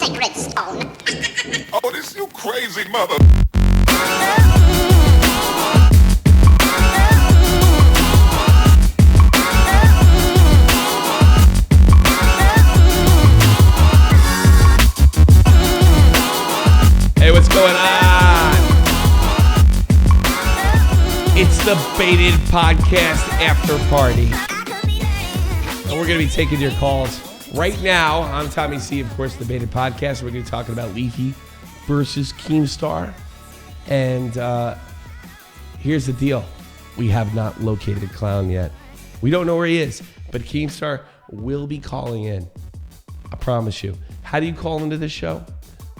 sacred stone. Oh, this you crazy mother. Hey, what's going on? It's the Baited Podcast After Party. And we're going to be taking your calls. Right now, I'm Tommy C, of course, the Baited Podcast. We're going to be talking about Leafy versus Keemstar. And here's the deal. We have not located Clown yet. We don't know where he is, but Keemstar will be calling in. I promise you. How do you call into this show?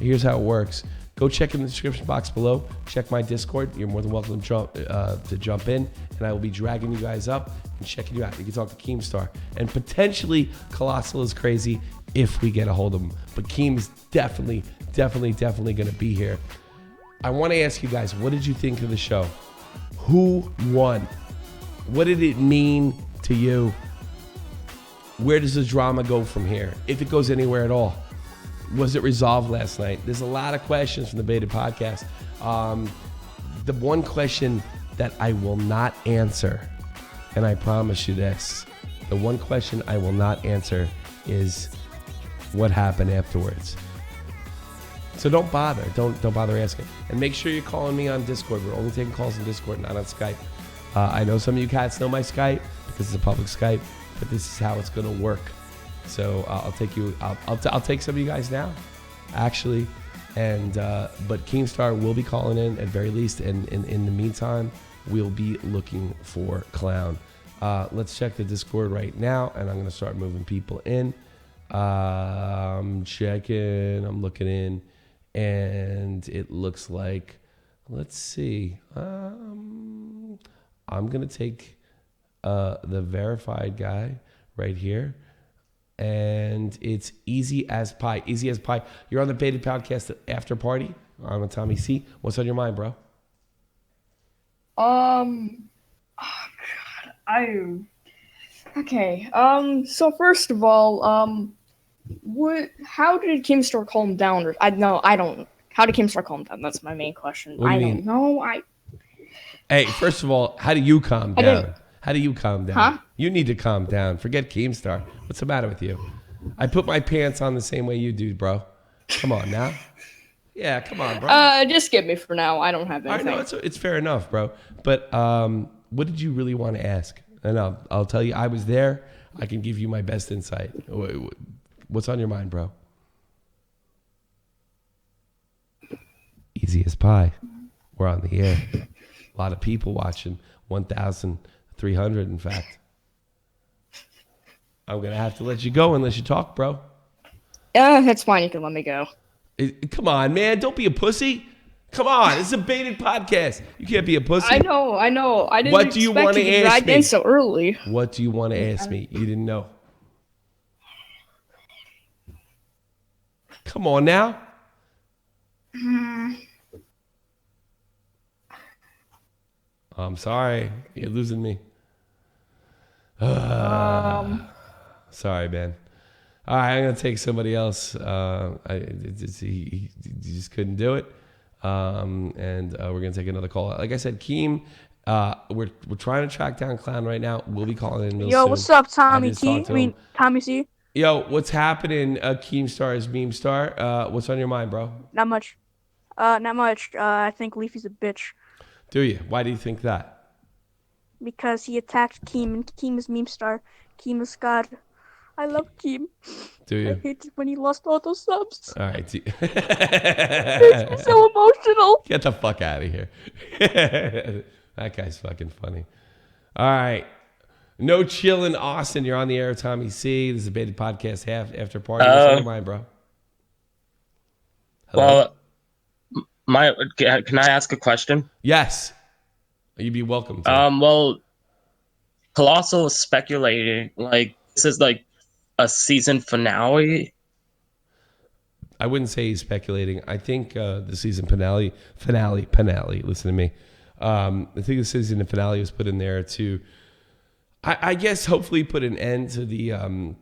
Here's how it works. Go check in the description box below. Check my Discord. You're more than welcome to jump in, and I will be dragging you guys up and checking you out. You can talk to Keemstar, and potentially Colossal is crazy if we get a hold of him. But Keem's definitely going to be here. I want to ask you guys, what did you think of the show? Who won? What did it mean to you? Where does the drama go from here, if it goes anywhere at all? Was it resolved last night? There's a lot of questions from the Baited Podcast. The one question that I will not answer, and I promise you this, the one question I will not answer is what happened afterwards. So don't bother. Don't bother asking. And make sure you're calling me on Discord. We're only taking calls on Discord, not on Skype. I know some of you cats know my Skype because it's a public Skype, but this is how it's going to work. So I'll take you. I'll take some of you guys now, actually, and but Keemstar will be calling in at very least, and in the meantime, we'll be looking for Clown. Let's check the Discord right now, and I'm gonna start moving people in. I'm checking. I'm looking in, and it looks like. Let's see. I'm gonna take the verified guy right here. And it's easy as pie. Easy as pie. You're on the Baited Podcast After Party. I'm with Tommy C. What's on your mind, bro? Okay. So first of all, how did Keemstar calm him down? Or I don't. How did Keemstar calm him down? That's my main question. What do you mean? don't know. Hey, first of all, how do you calm down? How do you calm down? Huh? You need to calm down. Forget Keemstar. What's the matter with you? I put my pants on the same way you do, bro. Come on now. Yeah, come on, bro. Just skip me for now. I don't have anything. All right, no, it's fair enough, bro. But what did you really want to ask? And I'll tell you, I was there. I can give you my best insight. What's on your mind, bro? Easy as pie. We're on the air. A lot of people watching. 1,300, in fact. I'm going to have to let you go unless you talk, bro. That's fine. You can let me go. Come on, man. Don't be a pussy. Come on. It's a Baited Podcast. You can't be a pussy. I know. I didn't What do you want to ask me? In so early. What do you want to ask me? You didn't know. Come on now. I'm sorry. You're losing me. Sorry, man. All right, I'm going to take somebody else. He just couldn't do it. And we're going to take another call. Like I said, Keem, we're trying to track down Clown right now. We'll be calling in real soon. What's up, Tommy T? Tommy C. Yo, what's happening, Keemstar is Memestar? What's on your mind, bro? Not much. I think Leafy's a bitch. Do you? Why do you think that? Because he attacked Keem, and Keem is Memestar. Keem is God. I love Keem. Do you? I hate it when he lost all those subs. All right. Makes me so emotional. Get the fuck out of here. That guy's fucking funny. All right. No chillin', Austin. You're on the air, Tommy C. This is a Baited Podcast After Party. What's on your mind, bro? Hello? Well, can I ask a question? Yes. You'd be welcome to. Well, Colossal is speculating like this is like a season finale. I wouldn't say he's speculating. I think the season finale. Listen to me. I think the season finale was put in there to, I guess, hopefully put an end to the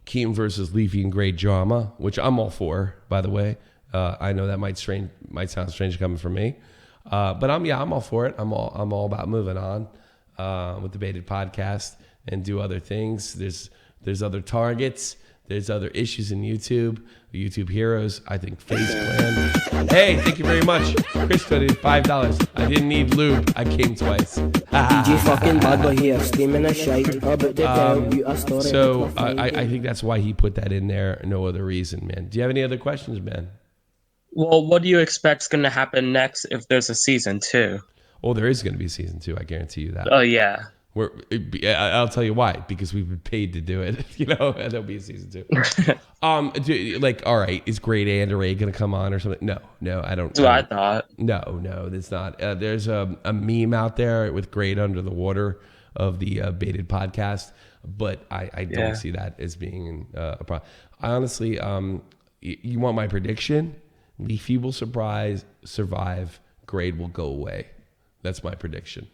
Keem versus Leafy and Grade drama, which I'm all for, by the way. I know that might sound strange coming from me, but I'm all for it. I'm all about moving on with the Baited Podcast and do other things. There's other targets. There's other issues in YouTube. YouTube heroes. I think FaZe Clan. Hey, thank you very much. Chris donated $5. I didn't need lube. I came twice. DJ fucking bad boy here, steaming a shite. So I think that's why he put that in there. No other reason, man. Do you have any other questions, man? Well, what do you expect is going to happen next if there's a season 2? Oh, there is going to be season 2. I guarantee you that. Oh, yeah. I'll tell you why. Because we've been paid to do it. You know, and there'll be a season 2. Like, all right, is Grade A and Ray going to come on or something? No, I don't. That's what I thought. No, it's not. There's a meme out there with Grade under the water of the Baited Podcast, but I don't see that as being a problem. I honestly, you want my prediction? Leafy will survive. Grade will go away. That's my prediction.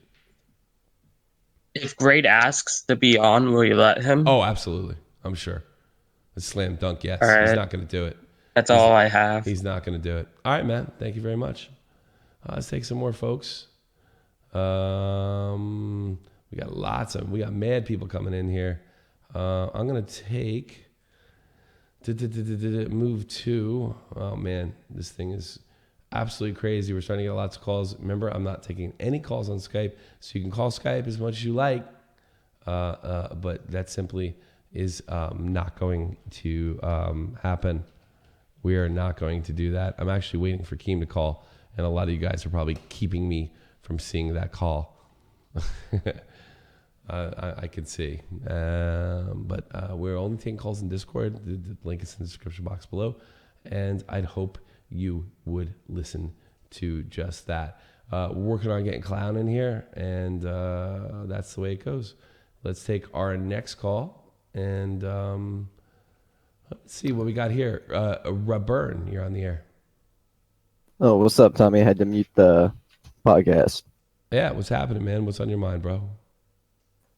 If Grade asks to be on, will you let him? Oh, absolutely. I'm sure. A slam dunk, yes. Right. He's not going to do it. That's all I have. He's not going to do it. All right, man. Thank you very much. Let's take some more, folks. We got mad people coming in here. I'm going to take move to. Oh man, this thing is absolutely crazy. We're starting to get lots of calls. Remember, I'm not taking any calls on Skype, so you can call Skype as much as you like, but that simply is not going to happen. We are not going to do that. I'm actually waiting for Keem to call, and a lot of you guys are probably keeping me from seeing that call. I can see, but we're only taking calls in Discord. The link is in the description box below, and I'd hope you would listen to just that. We're working on getting Clown in here, and that's the way it goes. Let's take our next call, and let's see what we got here. Burn, you're on the air. Oh, what's up, Tommy? I had to mute the podcast. Yeah, what's happening, man? What's on your mind, bro?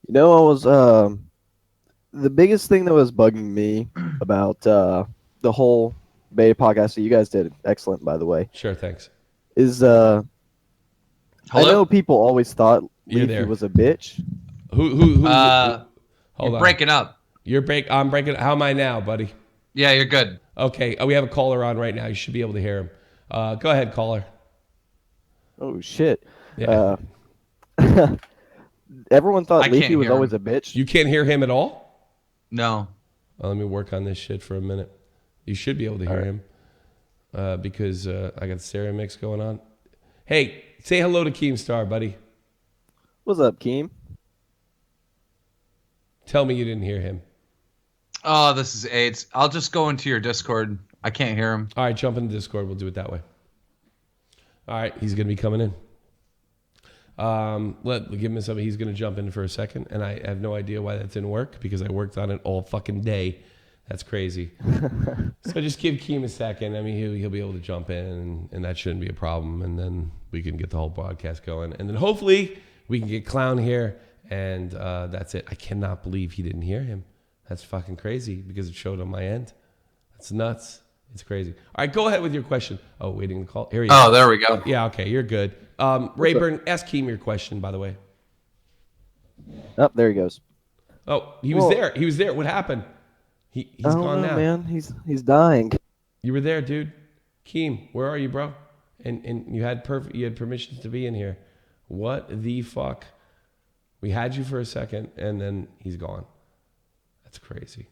You know, I was the biggest thing that was bugging me about the whole beta podcast that you guys did excellent, by the way. Sure, thanks. Is I know people always thought Leafy was a bitch. Who Hold on. Breaking up. I'm breaking. How am I now, buddy? Yeah, you're good. Okay. We have a caller on right now. You should be able to hear him. Go ahead, caller. Oh shit. Yeah. Everyone thought Leafy was always a bitch. You can't hear him at all? No. Well, let me work on this shit for a minute. You should be able to hear him because I got the stereo mix going on. Hey, say hello to Keemstar, buddy. What's up, Keem? Tell me you didn't hear him. Oh, this is AIDS. I'll just go into your Discord. I can't hear him. All right, jump into Discord. We'll do it that way. All right, he's going to be coming in. Give him something. He's going to jump in for a second, and I have no idea why that didn't work because I worked on it all fucking day. That's crazy. So just give Keem a second. I mean, he'll be able to jump in, and that shouldn't be a problem. And then we can get the whole broadcast going, and then hopefully we can get Clown here, and that's it. I cannot believe he didn't hear him. That's fucking crazy because it showed on my end. That's nuts. It's crazy. All right, go ahead with your question. Oh, waiting to call. Here you go. Oh, there we go. Yeah, okay, you're good. Rayburn, ask Keem your question, by the way. Oh, there he goes. Oh, he was there. He was there. What happened? He's gone now. Man, he's dying. You were there, dude. Keem, where are you, bro? And you had permission to be in here. What the fuck? We had you for a second, and then he's gone. That's crazy.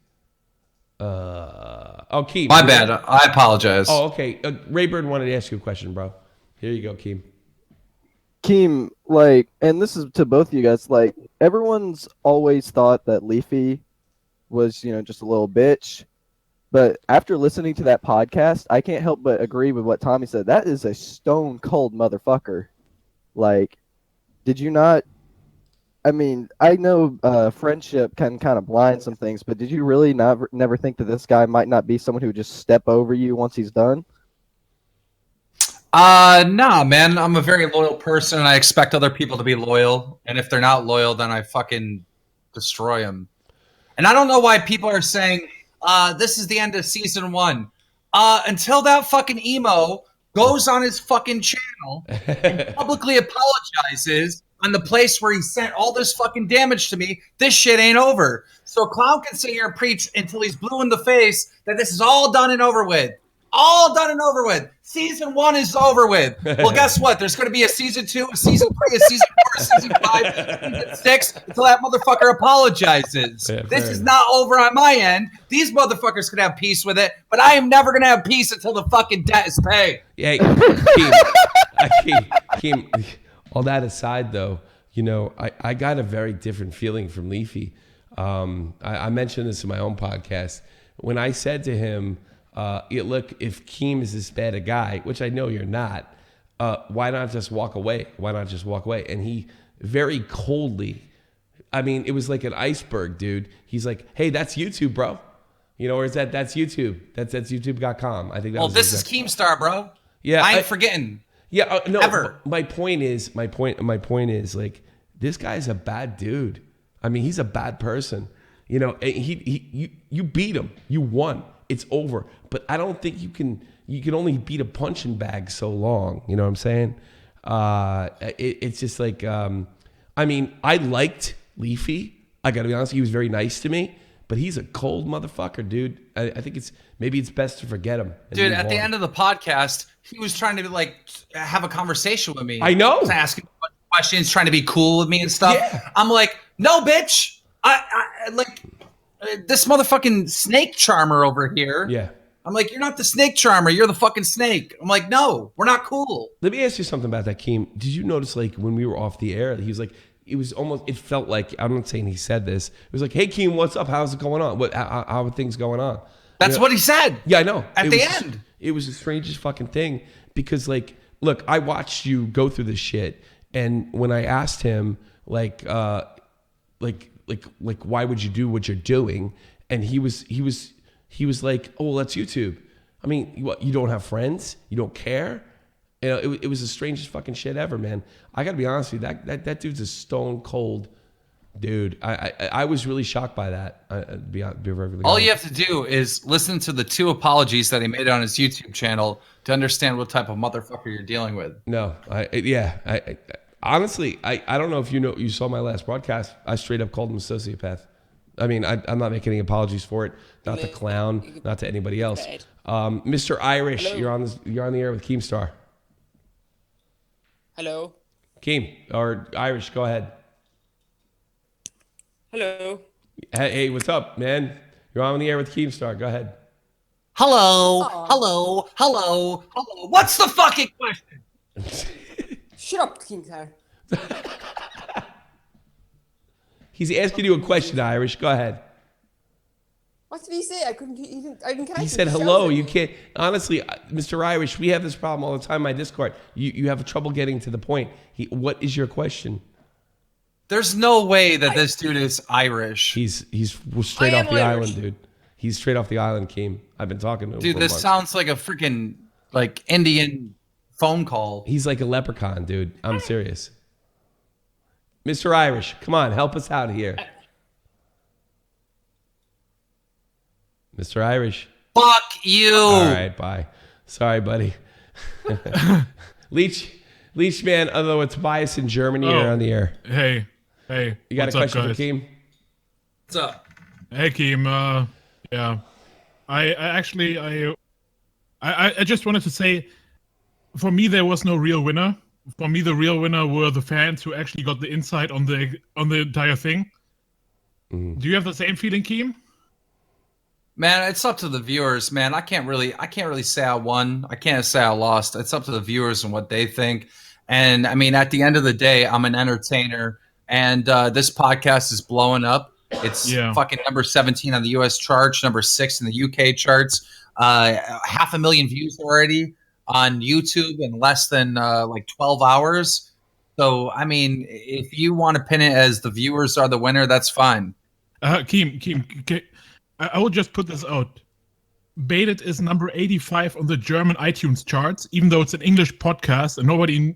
Keem. My bad. I apologize. Oh, okay. Rayburn wanted to ask you a question, bro. Here you go, Keem. Keem, and this is to both of you guys, everyone's always thought that Leafy was, just a little bitch. But after listening to that podcast, I can't help but agree with what Tommy said. That is a stone cold motherfucker. Did you not? I mean, I know friendship can kind of blind some things, but did you really never think that this guy might not be someone who would just step over you once he's done? Nah, man. I'm a very loyal person, and I expect other people to be loyal. And if they're not loyal, then I fucking destroy them. And I don't know why people are saying, this is the end of season 1. Until that fucking emo goes on his fucking channel and publicly apologizes on the place where he sent all this fucking damage to me, this shit ain't over. So Clown can sit here and preach until he's blue in the face that this is all done and over with. All done and over with. Season 1 is over with. Well, guess what? There's going to be a season 2, a season 3, a season 4, a season 5, season 6 until that motherfucker apologizes. Yeah, this is not over on my end. These motherfuckers can have peace with it, but I am never going to have peace until the fucking debt is paid. Yeah, Keem, all that aside, though, you know, I got a very different feeling from Leafy. I mentioned this in my own podcast. When I said to him, look, if Keem is this bad a guy, which I know you're not, why not just walk away? Why not just walk away? And he very coldly, I mean, it was like an iceberg, dude. He's like, hey, that's YouTube, bro. You know, or is that's YouTube? That's youtube.com. I think that was this is Keemstar, bro. Yeah. I ain't forgetting. Yeah, no. Ever. My point is like, this guy's a bad dude. I mean, he's a bad person. You know, you beat him. You won. It's over. But I don't think you can only beat a punching bag so long. You know what I'm saying? It's just like, I mean, I liked Leafy. I got to be honest, he was very nice to me. But he's a cold motherfucker, dude. I think maybe it's best to forget him. Dude, at the end of the podcast, he was trying to like have a conversation with me. I know. Asking questions, trying to be cool with me and stuff. Yeah. I'm like, no, bitch. I like this motherfucking snake charmer over here. Yeah. I'm like, you're not the snake charmer. You're the fucking snake. I'm like, no, we're not cool. Let me ask you something about that, Keem. Did you notice, like, when we were off the air, he was like, it felt like, I'm not saying he said this. It was like, hey, Keem, what's up? How's it going on? How are things going on? That's what he said. Yeah, I know. At the end. It was the strangest fucking thing because, like, look, I watched you go through this shit. And when I asked him, like, why would you do what you're doing? And he was like, oh, well, that's YouTube. I mean, what, you don't have friends? You don't care? You know, it was the strangest fucking shit ever, man. I gotta be honest with you, that dude's a stone cold dude. I was really shocked by that. All you have to do is listen to the 2 apologies that he made on his YouTube channel to understand what type of motherfucker you're dealing with. No, honestly, I don't know if you saw my last broadcast. I straight up called him a sociopath. I mean, I'm not making any apologies for it. Not to Clown, not to anybody else. Mr. Irish, hello? You're on the air with Keemstar. Hello. Keem, or Irish, go ahead. Hello. Hey, what's up, man? You're on the air with Keemstar. Go ahead. Hello. Hello. Hello. Hello. What's the fucking question? Shut up, Keemstar. He's asking you a question, Irish. Go ahead. What did he say? I didn't catch He said hello. You can't. Honestly, Mr. Irish, we have this problem all the time in my Discord. You have trouble getting to the point. What is your question? There's no way that this dude is Irish. He's straight off the island, dude. He's straight off the island, Keem. I've been talking to him. Dude, this sounds like a freaking like Indian phone call. He's like a leprechaun, dude. I'm serious. Mr. Irish, come on, help us out here. Mr. Irish. Fuck you. All right, bye. Sorry, buddy. Leech man, although it's bias in Germany, you're on the air. Hey. You got a question for Keem? What's up? Hey, Keem. Yeah. I just wanted to say, for me, there was no real winner. For me, the real winner were the fans who actually got the insight on the entire thing. Do you have the same feeling, Keem? Man, it's up to the viewers, man. I can't really say I won. I can't say I lost. It's up to the viewers and what they think. And I mean, at the end of the day, I'm an entertainer, and this podcast is blowing up. It's fucking number 17 on the US charts, number 6 in the UK charts. 500,000 views already on YouTube in less than like 12 hours. So, I mean, if you want to pin it as the viewers are the winner, that's fine. Keem, I will just put this out. Baited is number 85 on the German iTunes charts, even though it's an English podcast and nobody in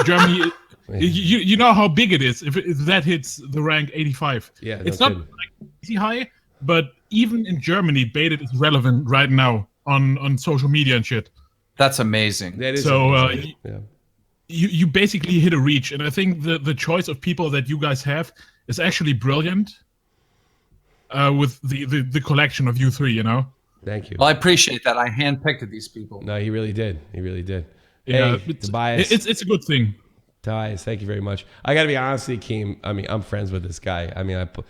Germany... you know how big it is if that hits the rank 85. Yeah, it's not like crazy high, but even in Germany, baited is relevant right now on social media and shit. That's amazing. That is So amazing. Yeah. you basically hit a reach, and I think the choice of people that you guys have is actually brilliant. With the collection of you three, you know. Thank you. Well, I appreciate that. I handpicked these people. No, he really did. He really did. Yeah, Hey, Tobias. it's a good thing. Tobias, thank you very much. I got to be honest with you, Keem. I mean, I'm friends with this guy. I gotta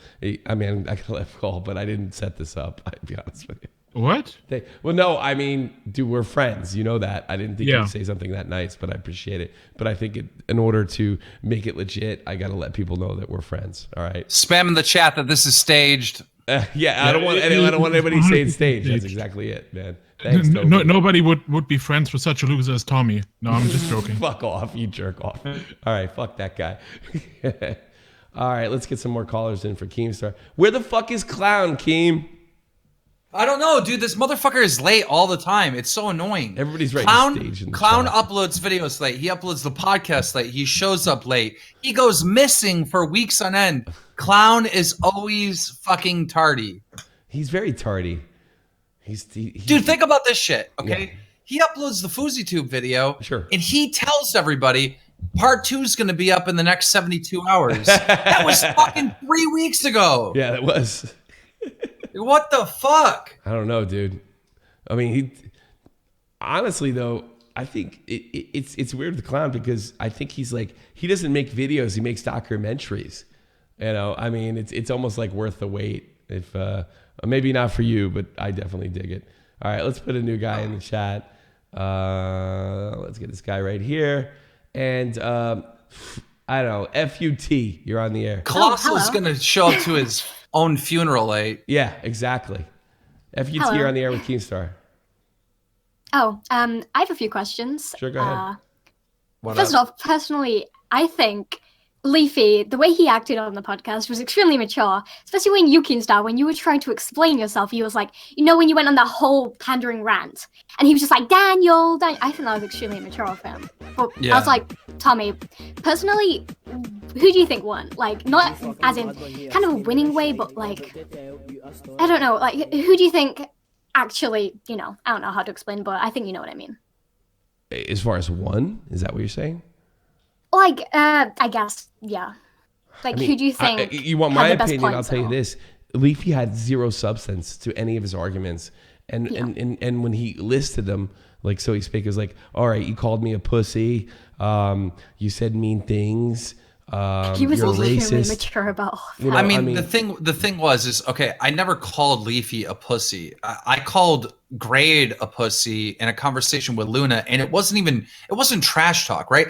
let him call, but I didn't set this up. I'd be honest with you. What? Well, no, I mean, dude, we're friends. You know that. I didn't think you'd say something that nice, but I appreciate it. But I think in order to make it legit, I got to let people know that we're friends. All right. Spam in the chat that this is staged. Yeah, I don't want anybody saying stage. That's exactly it, man. Thanks, nobody would be friends with such a loser as Tommy. No, I'm just joking. Fuck off, you jerk off. All right, fuck that guy. All right, let's get some more callers in for Keemstar. Where the fuck is Clown, Keem? I don't know, dude. This motherfucker is late all the time. It's so annoying. Everybody's ready to stage in the Clown chat. uploads videos late. He uploads the podcast late. He shows up late. He goes missing for weeks on end. Clown is always fucking tardy. He's very tardy. Dude, think about this shit, okay? Yeah. He uploads the FouseyTube video. Sure. And he tells everybody part 2 is going to be up in the next 72 hours. That was fucking 3 weeks ago. Yeah, that was. What the fuck? I don't know, dude. I mean, honestly though, I think it's weird with the Clown because I think he's like, he doesn't make videos, he makes documentaries. You know, I mean, it's almost like worth the wait. If maybe not for you, but I definitely dig it. All right, let's put a new guy in the chat. Let's get this guy right here. And I don't know, FUT, you're on the air. Colossal's going to show up to his own funeral late. Yeah, exactly. FUT, you're on the air with Keemstar. Oh, I have a few questions. Sure, go ahead. First off, personally, I think Leafy, the way he acted on the podcast was extremely mature, especially when you, Keemstar, when you were trying to explain yourself, he was like, you know, when you went on that whole pandering rant, and he was just like, Daniel. I think that was extremely immature of him. But I was like, Tommy, personally, who do you think won? Like, not as in kind of a winning way, but like, I don't know, like, who do you think actually, you know, I don't know how to explain, but I think you know what I mean. As far as won, is that what you're saying? Like, I guess, yeah. Like, I mean, who do you think? You want my opinion? I'll tell you this: Leafy had zero substance to any of his arguments, and when he listed them, like so he spake, was like, all right, you called me a pussy, you said mean things. He was you're really racist. Mature about. You know, I mean, the thing was okay. I never called Leafy a pussy. I called Grade a pussy in a conversation with Luna, and it wasn't trash talk, right?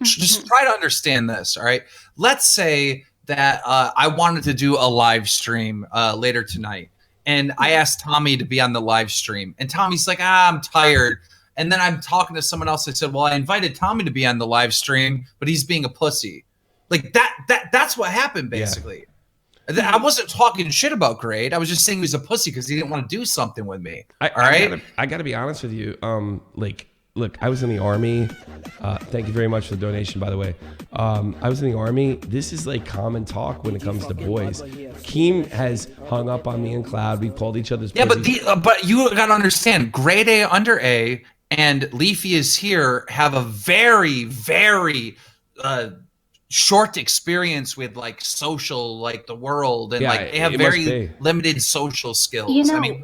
Just try to understand this, all right? Let's say that I wanted to do a live stream later tonight, and I asked Tommy to be on the live stream, and Tommy's like, I'm tired. And then I'm talking to someone else. I said, well, I invited Tommy to be on the live stream, but he's being a pussy. Like that's what happened, basically. Yeah. I wasn't talking shit about Grade. I was just saying he was a pussy because he didn't want to do something with me. All right? I got to be honest with you. Look, I was in the Army. Thank you very much for the donation, by the way. I was in the Army. This is like common talk when it comes to boys. Keem has hung up on me and Cloud. We called each other's pussies. But you got to understand, Grade A, under A, and Leafy is here have a very, very short experience with like social, like the world, and like they have very limited social skills. You know, I mean,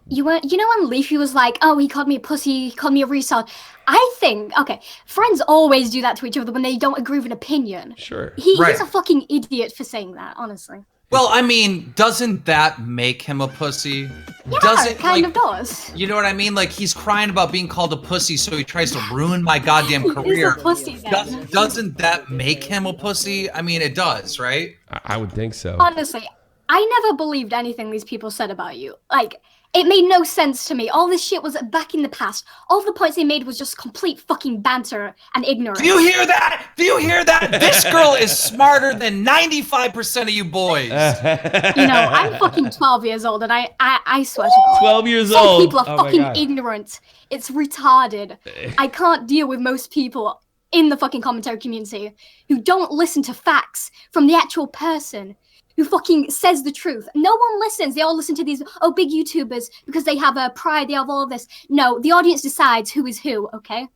you know when Leafy was like, oh, he called me a pussy, he called me a resell. I think, okay, friends always do that to each other when they don't agree with an opinion. Sure. He's a fucking idiot for saying that, honestly. Well, I mean, doesn't that make him a pussy? Yeah, it kind of does. You know what I mean? Like, he's crying about being called a pussy, so he tries to ruin my goddamn career. He's a pussy, then. Doesn't that make him a pussy? I mean, it does, right? I would think so. Honestly, I never believed anything these people said about you. Like, it made no sense to me. All this shit was back in the past. All the points they made was just complete fucking banter and ignorance. Do you hear that? Do you hear that? This girl is smarter than 95% of you boys. You know, I'm fucking 12 years old, and I swear to God. 12 years Some old? people are fucking ignorant. It's retarded. I can't deal with most people in the fucking commentary community who don't listen to facts from the actual person, who fucking says the truth. No one listens. They all listen to these big YouTubers because they have a pride. They have all of this. No, the audience decides who is who. Okay.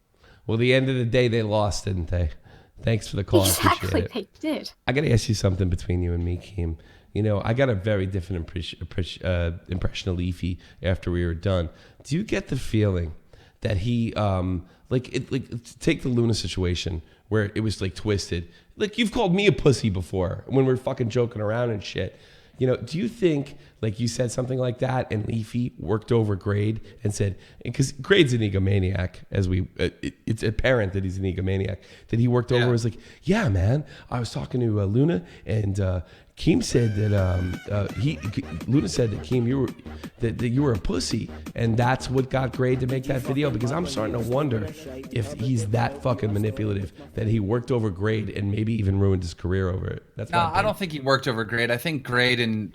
Well, the end of the day, they lost, didn't they? Thanks for the call. Exactly, I appreciate it. they did. I got to ask you something between you and me, Keem. You know, I got a very different impression of Leafy after we were done. Do you get the feeling that he, take the Luna situation where it was like twisted? Like, you've called me a pussy before when we're fucking joking around and shit. You know, do you think, like, you said something like that and Leafy worked over Grade and said, because Grade's an egomaniac, as it's apparent that he's an egomaniac, that he worked over was like, yeah, man, I was talking to Luna and Keem said that Luna said that Keem, you were a pussy, and that's what got Grade to make that video. Because I'm starting to wonder if he's that fucking manipulative that he worked over Grade and maybe even ruined his career over it. That's no, I don't think he worked over Grade. I think Grade and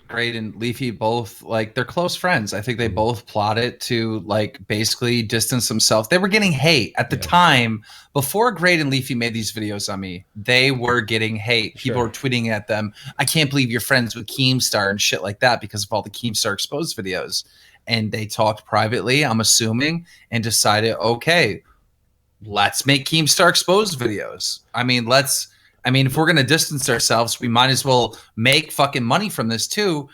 Leafy both, like, they're close friends. I think they both plotted to, like, basically distance themselves. They were getting hate at the time before Grade and Leafy made these videos on me. They were getting hate. People were tweeting at them, I can't believe you're friends with Keemstar and shit like that, because of all the Keemstar exposed videos. And they talked privately, I'm assuming, and decided, okay, let's make Keemstar exposed videos. I mean, if we're going to distance ourselves, we might as well make fucking money from this too.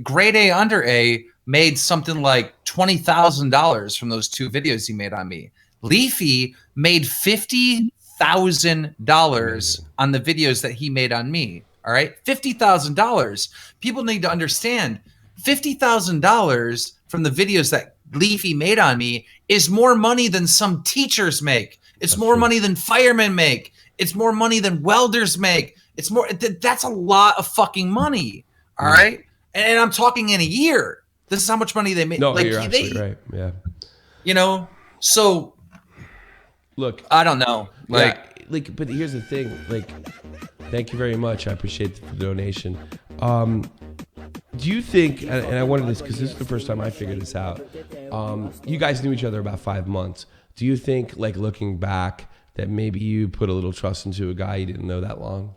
Grade A under A made something like $20,000 from those 2 videos he made on me. Leafy made $50,000 on the videos that he made on me. All right, $50,000. People need to understand, $50,000 from the videos that Leafy made on me is more money than some teachers make. It's more money than firemen make. It's more money than welders make. It's more. That's a lot of fucking money. All right, and I'm talking in a year. This is how much money they make. No, you're absolutely right. Yeah. You know, so look, I don't know. But here's the thing. Like, thank you very much. I appreciate the donation. Do you think, and I wanted this because this is the first time I figured this out, you guys knew each other about 5 months. Do you think, like, looking back, that maybe you put a little trust into a guy you didn't know that long?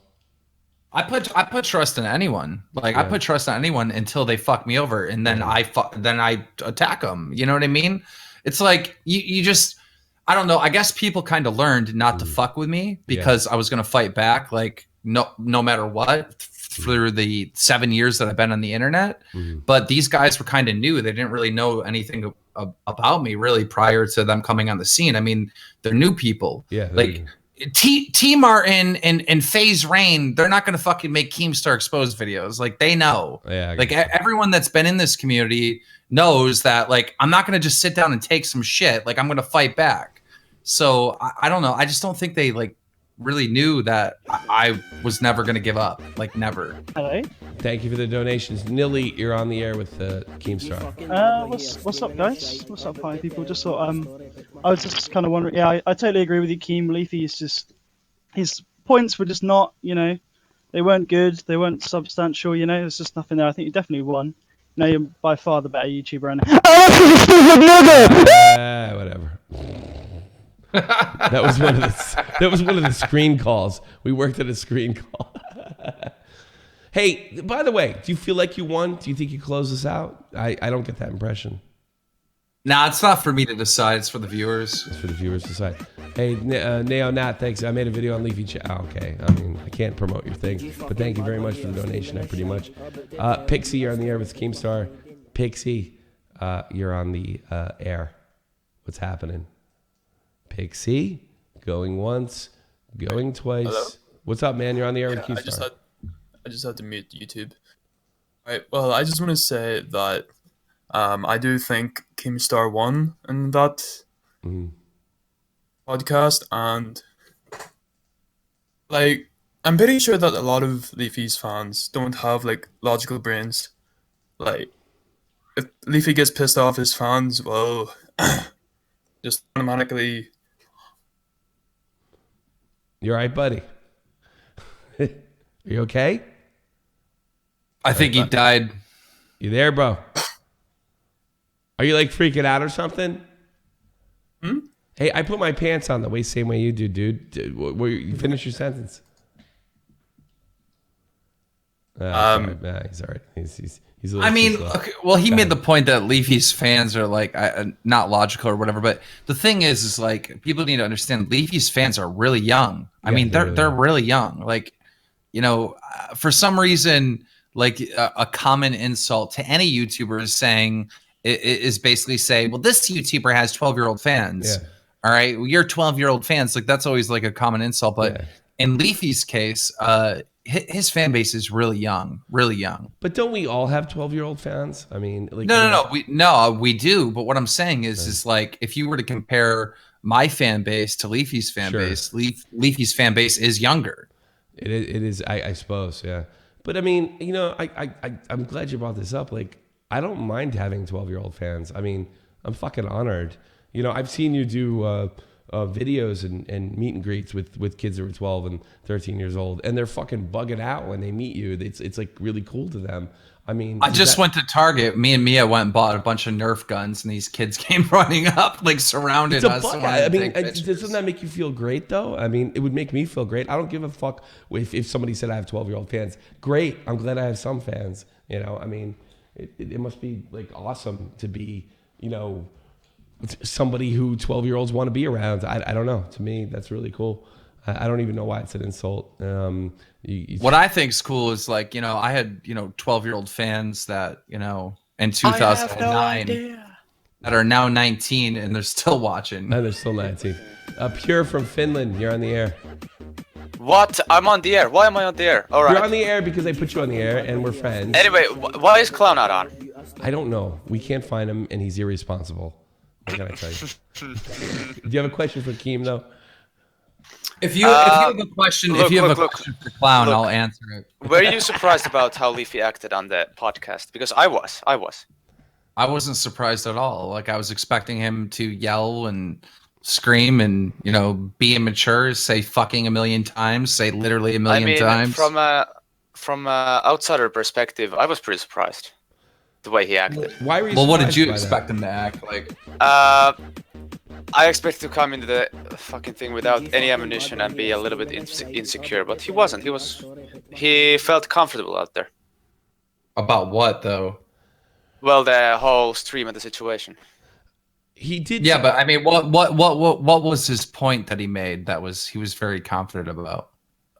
I put trust in anyone. Like, I put trust in anyone until they fuck me over, and then I attack them. You know what I mean? It's like you just, I don't know. I guess people kind of learned not to fuck with me because I was gonna fight back. Like, no matter what, through the 7 years that I've been on the internet. But these guys were kind of new. They didn't really know anything about me really prior to them coming on the scene. I mean, they're new people. Yeah. Like T Martin and FaZe Rain, they're not going to fucking make Keemstar exposed videos. Like, they know. Yeah. Like, everyone that's been in this community knows that, like, I'm not going to just sit down and take some shit. Like, I'm going to fight back. So I don't know. I just don't think they, like, really knew that I was never going to give up. Like, never. Hello. Thank you for the donations. Nilly, you're on the air with Keemstar. What's up, guys? What's up, hi people? Just thought, I was just kind of wondering. Yeah, I totally agree with you, Keem. Leafy is just, his points were just not, you know, they weren't good. They weren't substantial. You know, there's just nothing there. I think you definitely won. You know, you're by far the better YouTuber. And whatever. That was one of the screen calls. We worked at a screen call. Hey, by the way, do you feel like you won? Do you think you closed this out? I don't get that impression. Nah, it's not for me to decide. It's for the viewers. It's for the viewers to decide. Hey, Neo Nat, thanks. I made a video on Leafy chat. Oh, okay. I mean, I can't promote your thing, but thank you very much for the donation. I pretty much. Pixie, you're on the air with Keemstar. Pixie, you're on the air. What's happening? Pixie, going once, going twice. Hello? What's up, man? You're on the air with Keemstar. I just had to mute YouTube. Right. Well, I just want to say that I do think Keemstar won in that podcast, and like, I'm pretty sure that a lot of Leafy's fans don't have, like, logical brains. Like, if Leafy gets pissed off his fans, well, just automatically. You all right, buddy? Are you okay? I think he died. You there, bro? Are you, like, freaking out or something? Hey, I put my pants on the same way you do, dude. You finish your sentence. Yeah, he's all right. He's a little I mean, too slow. okay, well, he made the point that Leafy's fans are like not logical or whatever. But the thing is like people need to understand Leafy's fans are really young. I mean, they're really young. Like, you know, for some reason, like a common insult to any YouTuber is saying is basically say, well, this YouTuber has 12-year-old fans. Yeah. All right, well, you're 12-year-old fans. Like that's always like a common insult. But in Leafy's case, his fan base is really young, really young. But don't we all have 12-year-old fans? I mean, like no, we do. But what I'm saying is like if you were to compare my fan base to Leafy's fan base, Leafy's fan base is younger. It is. I suppose, yeah. But I mean, you know, I'm glad you brought this up. Like, I don't mind having 12-year-old fans. I mean, I'm fucking honored. You know, I've seen you do videos and meet and greets with kids that are 12 and 13 years old, and they're fucking bugging out when they meet you. It's like really cool to them. I mean, I just went to Target. Me and Mia went and bought a bunch of Nerf guns, and these kids came running up, like surrounded us. I mean, doesn't that make you feel great though? I mean, it would make me feel great. I don't give a fuck if somebody said I have 12-year-old fans. Great, I'm glad I have some fans. You know, I mean, it must be like awesome to be, you know, somebody who 12-year-olds want to be around. I don't know. To me, that's really cool. I don't even know why it's an insult. What I think is cool is like, you know, I had, you know, 12-year-old fans that, you know, in 2009 that are now 19 and they're still watching. No, they're still 19. Pure from Finland, you're on the air. What? I'm on the air. Why am I on the air? All right. You're on the air because I put you on the air and we're friends. Anyway, why is Clown not on? I don't know. We can't find him and he's irresponsible. What can I tell you? Do you have a question for Keem though? If you have a question, for Clown, I'll answer it. Were you surprised about how Leafy acted on the podcast? Because I was. I wasn't surprised at all. Like I was expecting him to yell and scream and, you know, be immature, say fucking a million times, say literally a million times. From a outsider perspective, I was pretty surprised the way he acted. Why were you? Well, what did you expect him to act like? I expected to come into the fucking thing without any ammunition and be a little bit insecure, but he wasn't. He felt comfortable out there. About what though? Well, the whole stream and the situation. He did. Yeah, but I mean, what was his point that he made that he was very confident about?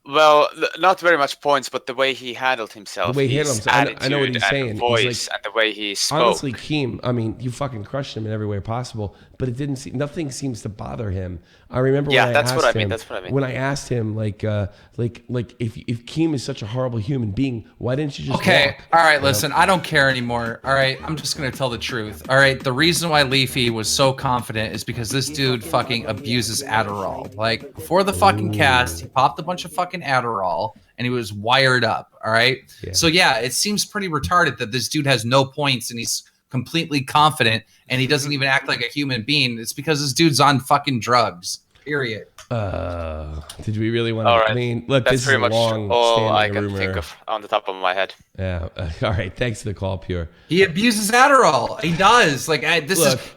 Well, not very much points, but the way he handled himself. The way he handled himself. I know what he's saying. Voice and the way he spoke. Honestly, Keem, I mean, you fucking crushed him in every way possible, but nothing seems to bother him. I remember when I asked him. That's what I mean. When I asked him, like if Keem is such a horrible human being, why didn't you just walk? All right, listen, I don't care anymore. All right, I'm just gonna tell the truth. All right, the reason why Leafy was so confident is because this dude fucking abuses Adderall. Like before the fucking cast, he popped a bunch of fucking Adderall and he was wired up. All right. Yeah. So yeah, it seems pretty retarded that this dude has no points and he's completely confident and he doesn't even act like a human being. It's because this dude's on fucking drugs. Period. Did we really want to? All right. I mean, look, that's this pretty is much long all I can rumor. think of on the top of my head. Yeah. All right. Thanks for the call, Pure. He abuses Adderall. He does. Like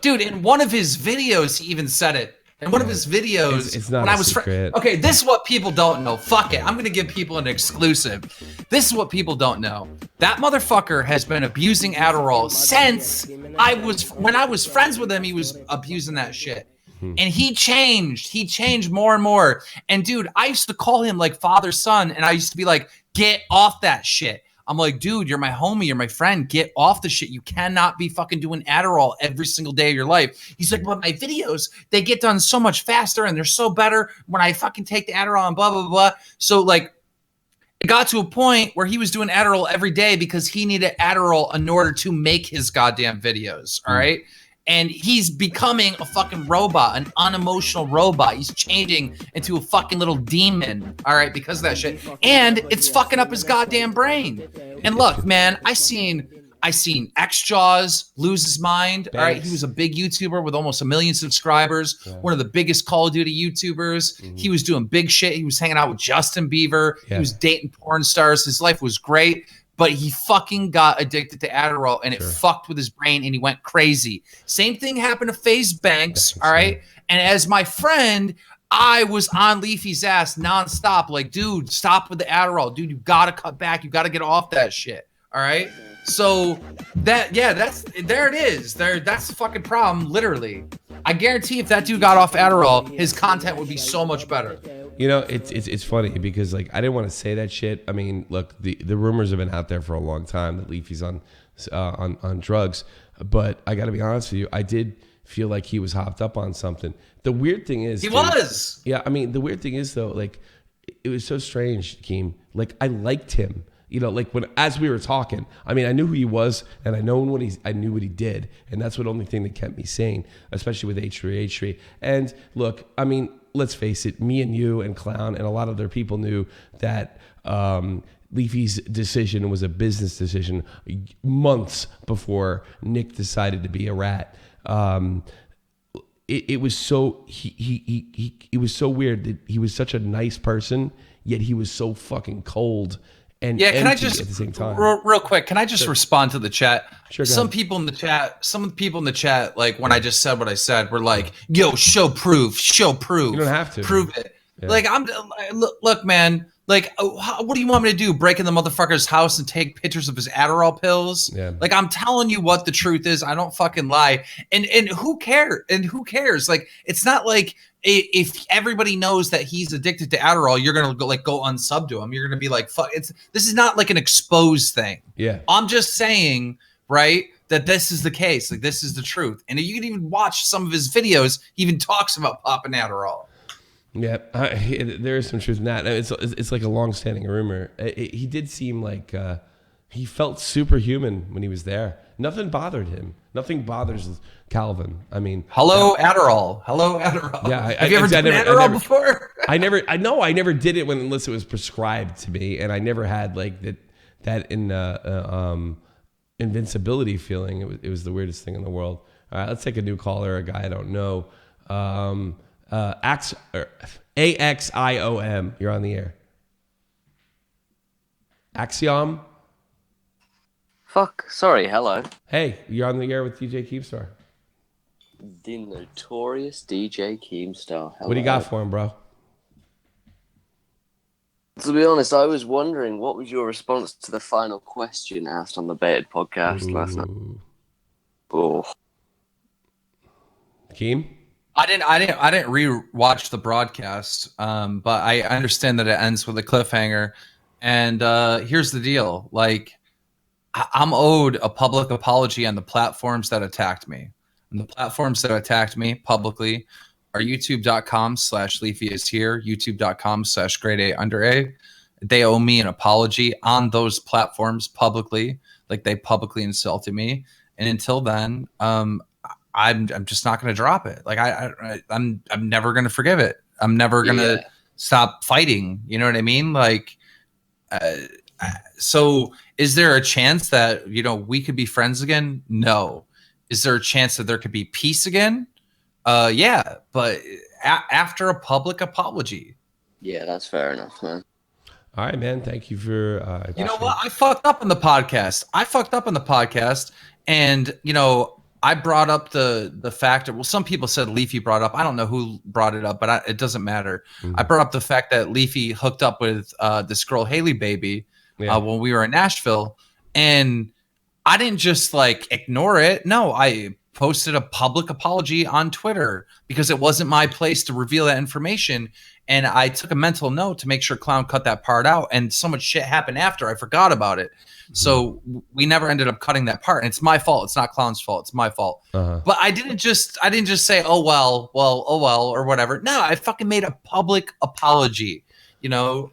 dude. In one of his videos, he even said it. In one of his videos, it's not when a I was secret. okay, this is what people don't know. Fuck it. I'm gonna give people an exclusive. This is what people don't know. That motherfucker has been abusing Adderall since when I was friends with him, he was abusing that shit. And he changed more and more. And dude, I used to call him like father son, and I used to be like, get off that shit. I'm like, dude, you're my homie, you're my friend. Get off the shit. You cannot be fucking doing Adderall every single day of your life. He's like, but my videos, they get done so much faster and they're so better when I fucking take the Adderall and blah, blah, blah. So like, it got to a point where he was doing Adderall every day because he needed Adderall in order to make his goddamn videos. All right. And he's becoming a fucking robot, an unemotional robot. He's changing into a fucking little demon, all right, because of that shit. And it's fucking up his goddamn brain. And look, man, I seen X-Jaws lose his mind, all right? He was a big YouTuber with almost 1 million subscribers, one of the biggest Call of Duty YouTubers. He was doing big shit. He was hanging out with Justin Bieber. He was dating porn stars. His life was great. But he fucking got addicted to Adderall and it fucked with his brain and he went crazy. Same thing happened to FaZe Banks, all right? And as my friend, I was on Leafy's ass nonstop. Like, dude, stop with the Adderall. Dude, you gotta cut back. You gotta get off that shit. All right. So there it is. That's the fucking problem, literally. I guarantee if that dude got off Adderall, his content would be so much better. You know, it's funny because like I didn't want to say that shit. I mean, look, the rumors have been out there for a long time that Leafy's on drugs, but I got to be honest with you, I did feel like he was hopped up on something. The weird thing is, he was. Yeah, I mean, the weird thing is though, like it was so strange, Keem. Like I liked him. You know, like as we were talking, I mean, I knew who he was, and I knew what he did, and that's the only thing that kept me sane, especially with H3. And look, I mean, let's face it, me and you and Clown and a lot of other people knew that Leafy's decision was a business decision months before Nick decided to be a rat. It was so it was so weird that he was such a nice person, yet he was so fucking cold. And yeah, can I just at the same time. real quick? Can I just respond to the chat? Sure. Some people in the chat, like when I just said what I said, were like, "Yo, show proof." You don't have to prove it. Yeah. Like look, man. Like, what do you want me to do? Break in the motherfucker's house and take pictures of his Adderall pills? Yeah. Like, I'm telling you what the truth is. I don't fucking lie. And who cares? And who cares? Like, it's not like if everybody knows that he's addicted to Adderall, you're gonna go unsub to him. You're gonna be like, fuck. This is not like an exposed thing. Yeah. I'm just saying, right, that this is the case. Like, this is the truth. And you can even watch some of his videos. He even talks about popping Adderall. Yeah, there is some truth in that. It's like a long-standing rumor. He did seem like he felt superhuman when he was there. Nothing bothered him. Nothing bothers Calvin. I mean, hello Adderall. Yeah, have you ever done Adderall before? I never did it unless it was prescribed to me, and I never had like that invincibility feeling. It was the weirdest thing in the world. All right, let's take a new caller, a guy I don't know. AXIOM, you're on the air. Axiom? Fuck, sorry, hello. Hey, you're on the air with DJ Keemstar. The notorious DJ Keemstar. Hello. What do you got for him, bro? To be honest, I was wondering, what was your response to the final question asked on the Baited podcast last night? Oh. Keem? I didn't re-watch the broadcast, but I understand that it ends with a cliffhanger. And here's the deal: like, I'm owed a public apology on the platforms that attacked me. And the platforms that attacked me publicly are youtube.com/Leafy is here, youtube.com/grade_A. They owe me an apology on those platforms publicly, like they publicly insulted me. And until then, I'm just not going to drop it. Like I'm never going to forgive it. I'm never going to stop fighting. You know what I mean? Like, so is there a chance that, we could be friends again? No. Is there a chance that there could be peace again? Yeah, but after a public apology. Yeah, that's fair enough, man. All right, man. Thank you for. You know what? I fucked up on the podcast. And, I brought up the fact that, well, some people said Leafy brought up. I don't know who brought it up, but it doesn't matter. Mm-hmm. I brought up the fact that Leafy hooked up with this girl, Haley Baby, when we were in Nashville. And I didn't just ignore it. No, I posted a public apology on Twitter because it wasn't my place to reveal that information. And I took a mental note to make sure Clown cut that part out. And so much shit happened after. I forgot about it. So we never ended up cutting that part. And it's my fault. It's not Clown's fault. It's my fault. But I didn't just say, oh well, or whatever. No, I fucking made a public apology, and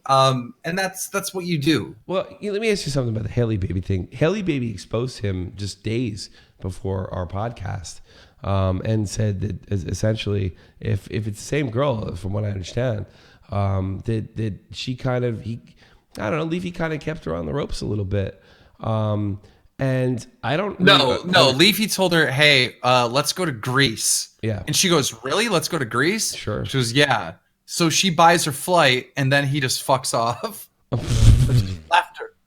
that's what you do. Well, let me ask you something about the Haley Baby thing. Haley Baby exposed him just days before our podcast, and said that essentially, if it's the same girl, from what I understand, that she kind of, Leafy kind of kept her on the ropes a little bit. And I don't know. No, Leafy told her, hey, let's go to Greece. Yeah. And she goes, really? Let's go to Greece? Sure. She goes, yeah. So she buys her flight, and then he just fucks off.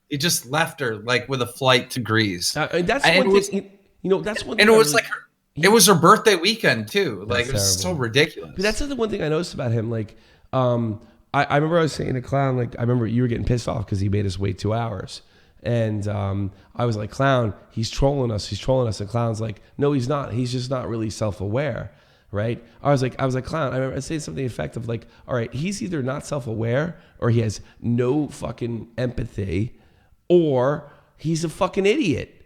He just left her with a flight to Greece. That's one thing. That's one thing. And it was like It was her birthday weekend too. Like it was That's so terrible. ridiculous. But that's the one thing I noticed about him. Like, I remember I was saying to Clown, like, I remember you were getting pissed off because he made us wait 2 hours. And I was like, Clown, he's trolling us. He's trolling us. And Clown's like, no, he's not. He's just not really self-aware, right? I was like, Clown. I remember saying something effective like, all right, he's either not self-aware or he has no fucking empathy, or he's a fucking idiot.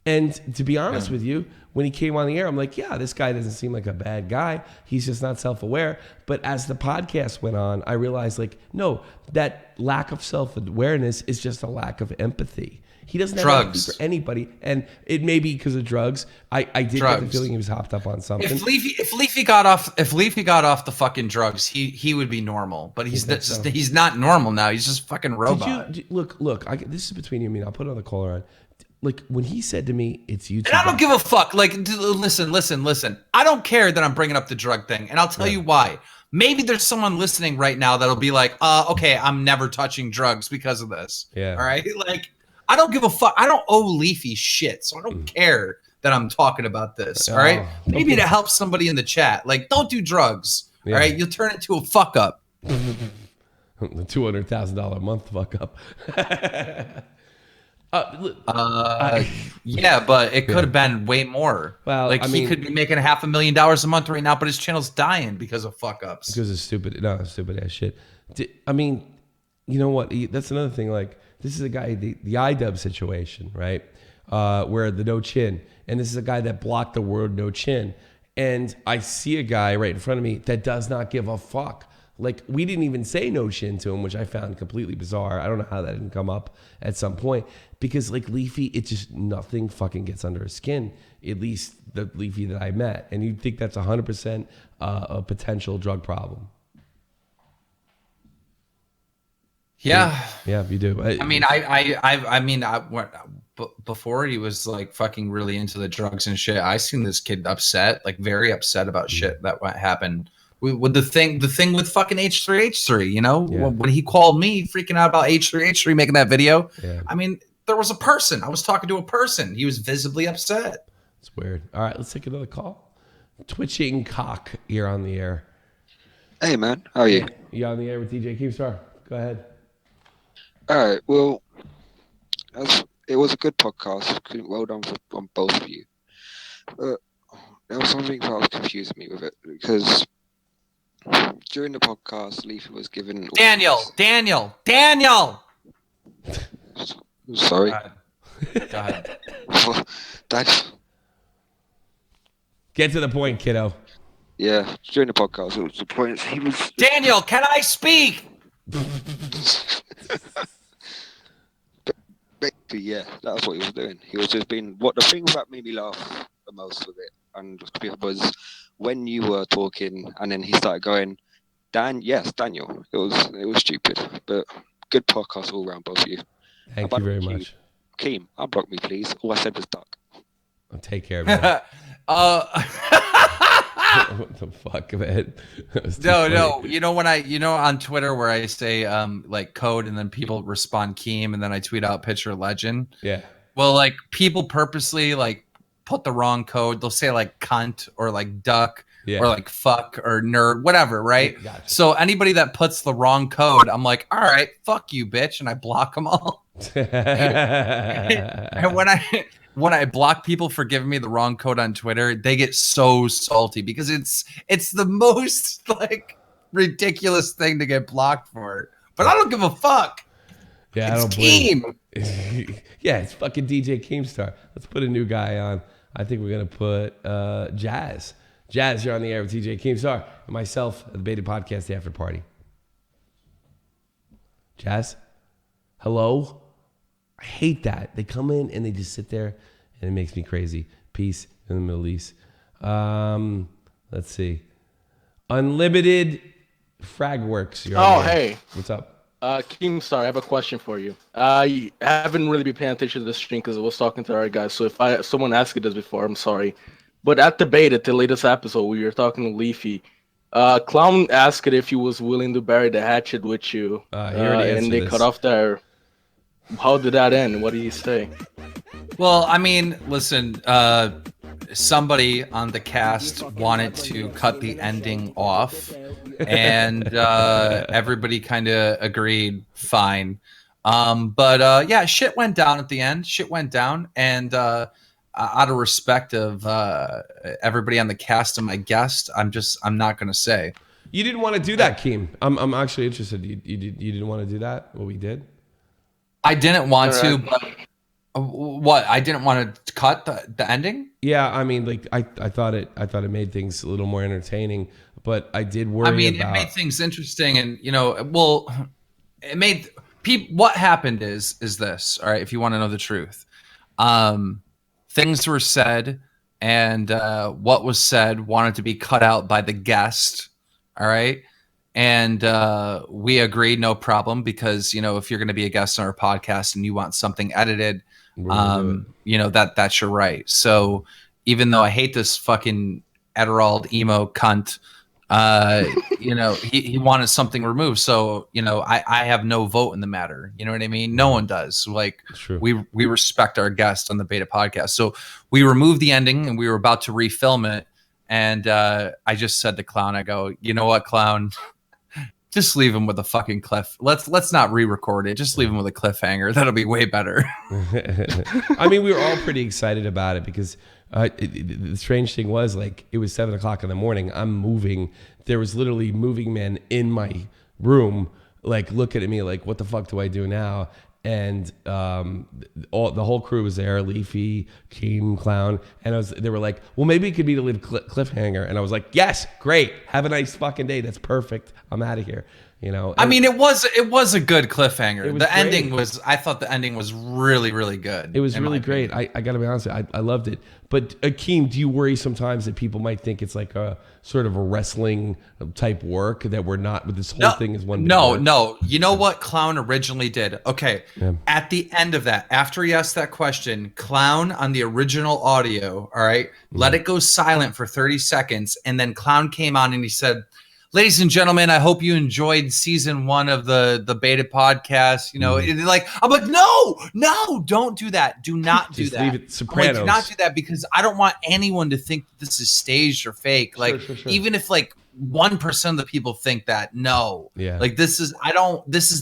And to be honest with you, when he came on the air, I'm like, yeah, this guy doesn't seem like a bad guy. He's just not self-aware. But as the podcast went on, I realized, like, no, that lack of self-awareness is just a lack of empathy. He doesn't have empathy for anybody. And it may be because of drugs. I did get the feeling he was hopped up on something. If Leafy got off the fucking drugs, he would be normal. But he's not normal now. He's just fucking robot. Look, this is between you and me. I'll put another caller on. Like, when he said to me, it's YouTube. And I don't give a fuck. Like, listen. I don't care that I'm bringing up the drug thing. And I'll tell you why. Maybe there's someone listening right now that'll be like, okay, I'm never touching drugs because of this. Yeah. All right? Like, I don't give a fuck. I don't owe Leafy shit. So I don't care that I'm talking about this. All right? Maybe to help somebody in the chat. Like, don't do drugs. All right? You'll turn into a fuck up. The $200,000 a month fuck up. Yeah, but it could have been way more. Well, like, I he mean, could be making $500,000 a month right now, but his channel's dying because of fuck ups. Because of stupid ass shit. I mean, you know what? That's another thing. Like, this is a guy, the iDub situation, right? Where the no chin, and this is a guy that blocked the word no chin, and I see a guy right in front of me that does not give a fuck. Like, we didn't even say no chin to him, which I found completely bizarre. I don't know how that didn't come up at some point. Because, like, Leafy, it just, nothing fucking gets under his skin. At least the Leafy that I met. And you'd think that's 100% a potential drug problem. Yeah. Yeah, you do. Before he was, like, fucking really into the drugs and shit, I seen this kid upset, like, very upset about shit that happened. With the thing with fucking H3H3, you know, when he called me freaking out about H3H3 making that video, I mean, there was a person. I was talking to a person. He was visibly upset. It's weird. All right, let's take another call. Twitching Cock, you're on the air. Hey, man. How are you? You on the air with DJ Keemstar. Go ahead. All right. Well, it was a good podcast. Well done on both of you. There was something that was confusing me with it because during the podcast, Leafy was given... Daniel! Sorry. Go ahead. Get to the point, kiddo. Yeah, during the podcast, it was the point he was... Daniel, can I speak? Basically, yeah, that's what he was doing. He was just being... The thing that made me laugh the most with it and was when you were talking and then he started going, Daniel. It was stupid, but good podcast all around, both of you. Thank you very much. Keem, unblock me, please. All I said was duck. Take care, man. What the fuck, man? No. You know when on Twitter where I say like code and then people respond Keem and then I tweet out picture legend. Yeah. Well, like people purposely like put the wrong code. They'll say like cunt or like duck. Yeah. Or like fuck or nerd, whatever, right? Gotcha. So anybody that puts the wrong code, I'm like, all right, fuck you, bitch, and I block them all. And when I block people for giving me the wrong code on Twitter, they get so salty because it's the most like ridiculous thing to get blocked for. But I don't give a fuck. Yeah, I don't blame. Yeah, it's fucking DJ Keemstar. Let's put a new guy on. I think we're gonna put Jazz. Jazz, you're on the air with TJ Keemstar and myself at the Baited Podcast, The After Party. Jazz? Hello? I hate that. They come in and they just sit there and it makes me crazy. Peace in the Middle East. Let's see. Unlimited Fragworks. You're on the air. Hey. What's up? Keemstar, I have a question for you. I haven't really been paying attention to the stream because I was talking to our guys. So if someone asked you this before, I'm sorry. But at the beta, the latest episode, we were talking to Leafy. Clown asked if he was willing to bury the hatchet with you. And they cut off there. How did that end? What did he say? Well, I mean, listen, somebody on the cast wanted to cut the ending off, and everybody kind of agreed, fine. But yeah, shit went down at the end. Shit went down, and out of respect of everybody on the cast and my guest, I'm not gonna say. You didn't want to do that, Keem. I'm actually interested. You didn't want to do that? What we did? I didn't want to, but what? I didn't want to cut the ending? Yeah, I mean, like I thought it made things a little more entertaining, but I did worry about. It made things interesting, and well, it made people. What happened is this, all right? If you want to know the truth, things were said, and what was said wanted to be cut out by the guest. All right. And we agreed, no problem, because, if you're going to be a guest on our podcast and you want something edited, that's your right. So even though I hate this fucking Adderall emo cunt, he wanted something removed. So, I have no vote in the matter. You know what I mean? No one does. Like, we respect our guest on the Beta podcast. So we removed the ending and we were about to refilm it. And I just said to Clown, I go, you know what, Clown? Just leave him with a fucking cliff. Let's not re-record it. Just leave him with a cliffhanger. That'll be way better. I mean, we were all pretty excited about it because the strange thing was, like, it was 7:00 in the morning. I'm moving. There was literally moving men in my room, like, looking at me like, what the fuck do I do now? And the whole crew was there, Leafy, Keem, Clown, and they were like, well, maybe it could be the cliffhanger. And I was like, yes, great, have a nice fucking day, that's perfect, I'm out of here. I mean, it was a good cliffhanger. The ending was, I thought the ending was really, really good. It was really great. I gotta be honest, I loved it. But Keem, do you worry sometimes that people might think it's like a sort of a wrestling type work, that we're not, but this whole thing is one? No. You know what Clown originally did? Okay. Yeah. At the end of that, after he asked that question, Clown on the original audio, all right, let it go silent for 30 seconds. And then Clown came on and he said, ladies and gentlemen, I hope you enjoyed season 1 of the Beta podcast. I'm like, no, don't do that. Do not do that. Leave it Sopranos. Do not do that, because I don't want anyone to think this is staged or fake. Like, sure. even if like 1% of the people think that, no. Yeah. Like, this is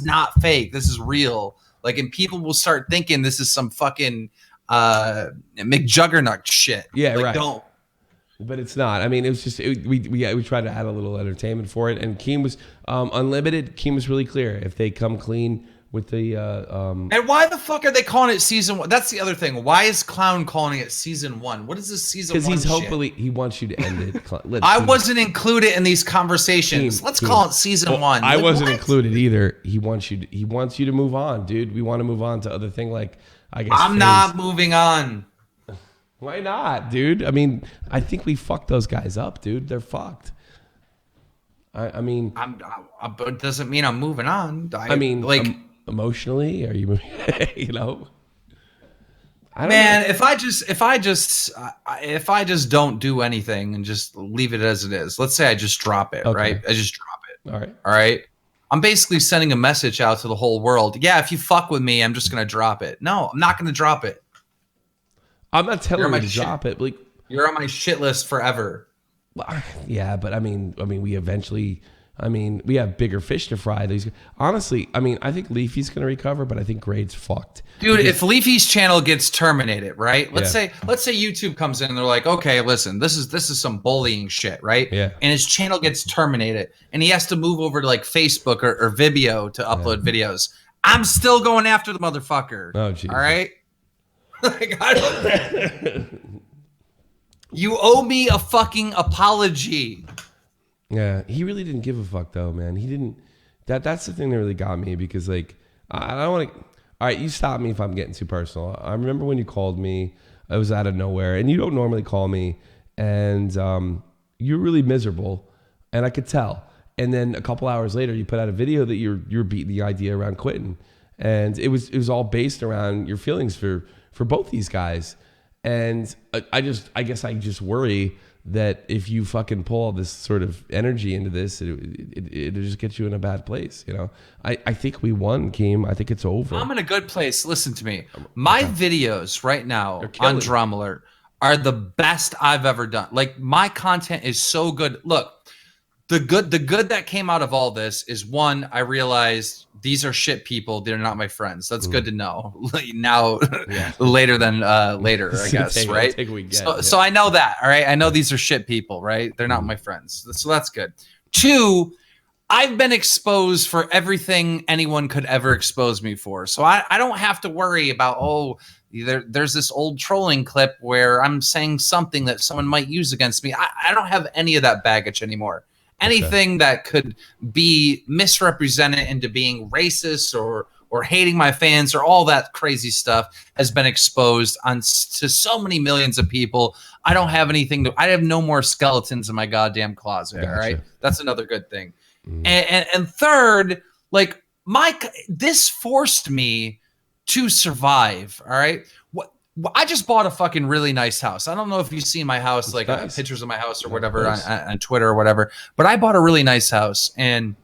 not fake. This is real. Like, and people will start thinking this is some fucking McJuggernuck shit. Yeah, like, right. Don't. But it's not. I mean, it was just we tried to add a little entertainment for it, and Keem was unlimited. Keem was really clear. If they come clean with the and why the fuck are they calling it season 1? That's the other thing. Why is Clown calling it season 1? What is this season 1? Because he wants you to end it. I wasn't included in these conversations. Let's call it season 1. I wasn't included either. He wants you to move on, dude. We want to move on to other thing, like, I guess. I'm not moving on. Why not, dude? I mean, I think we fucked those guys up, dude. They're fucked. I mean, but it doesn't mean I'm moving on. I mean, like, emotionally, are you? I don't know. If I just don't do anything and just leave it as it is. Let's say I just drop it, right? I just drop it. All right. I'm basically sending a message out to the whole world. Yeah, if you fuck with me, I'm just gonna drop it. No, I'm not gonna drop it. I'm not telling you to drop it. Like, you're on my shit list forever. Yeah, but I mean, we eventually. We have bigger fish to fry. Honestly, I think Leafy's going to recover, but I think Grade's fucked. Dude, if Leafy's channel gets terminated, right? Let's say YouTube comes in and they're like, okay, listen, this is some bullying shit, right? Yeah. And his channel gets terminated, and he has to move over to like Facebook or Vimeo to upload videos. I'm still going after the motherfucker. Oh, geez. All right. Like, I don't. You owe me a fucking apology. Yeah, he really didn't give a fuck though, man. He didn't. That's the thing that really got me, because like, I don't want to. All right, you stop me if I'm getting too personal. I remember when you called me. I was out of nowhere, and you don't normally call me, and you're really miserable, and I could tell. And then a couple hours later, you put out a video that you're beating the idea around quitting, and it was all based around your feelings for both these guys, and I guess I just worry that if you fucking pull all this sort of energy into this, it'll just get you in a bad place, I think we won, Keem. I think it's over. I'm in a good place. Listen to me. My videos right now on Drum Alert are the best I've ever done. Like, my content is so good. Look, the good that came out of all this is, one, I realized these are shit people. They're not my friends. That's good to know. Now, later than later, I guess, right? So I know that, all right? I know these are shit people, right? They're not my friends. So that's good. Two, I've been exposed for everything anyone could ever expose me for. So I don't have to worry about, there's this old trolling clip where I'm saying something that someone might use against me. I don't have any of that baggage anymore. Anything that could be misrepresented into being racist or hating my fans or all that crazy stuff has been exposed to so many millions of people. I don't have anything I have no more skeletons in my goddamn closet. All right. That's another good thing. And third, like, this forced me to survive. All right. I just bought a fucking really nice house. I don't know if you've seen my house, like pictures of my house or whatever on Twitter or whatever, but I bought a really nice house, and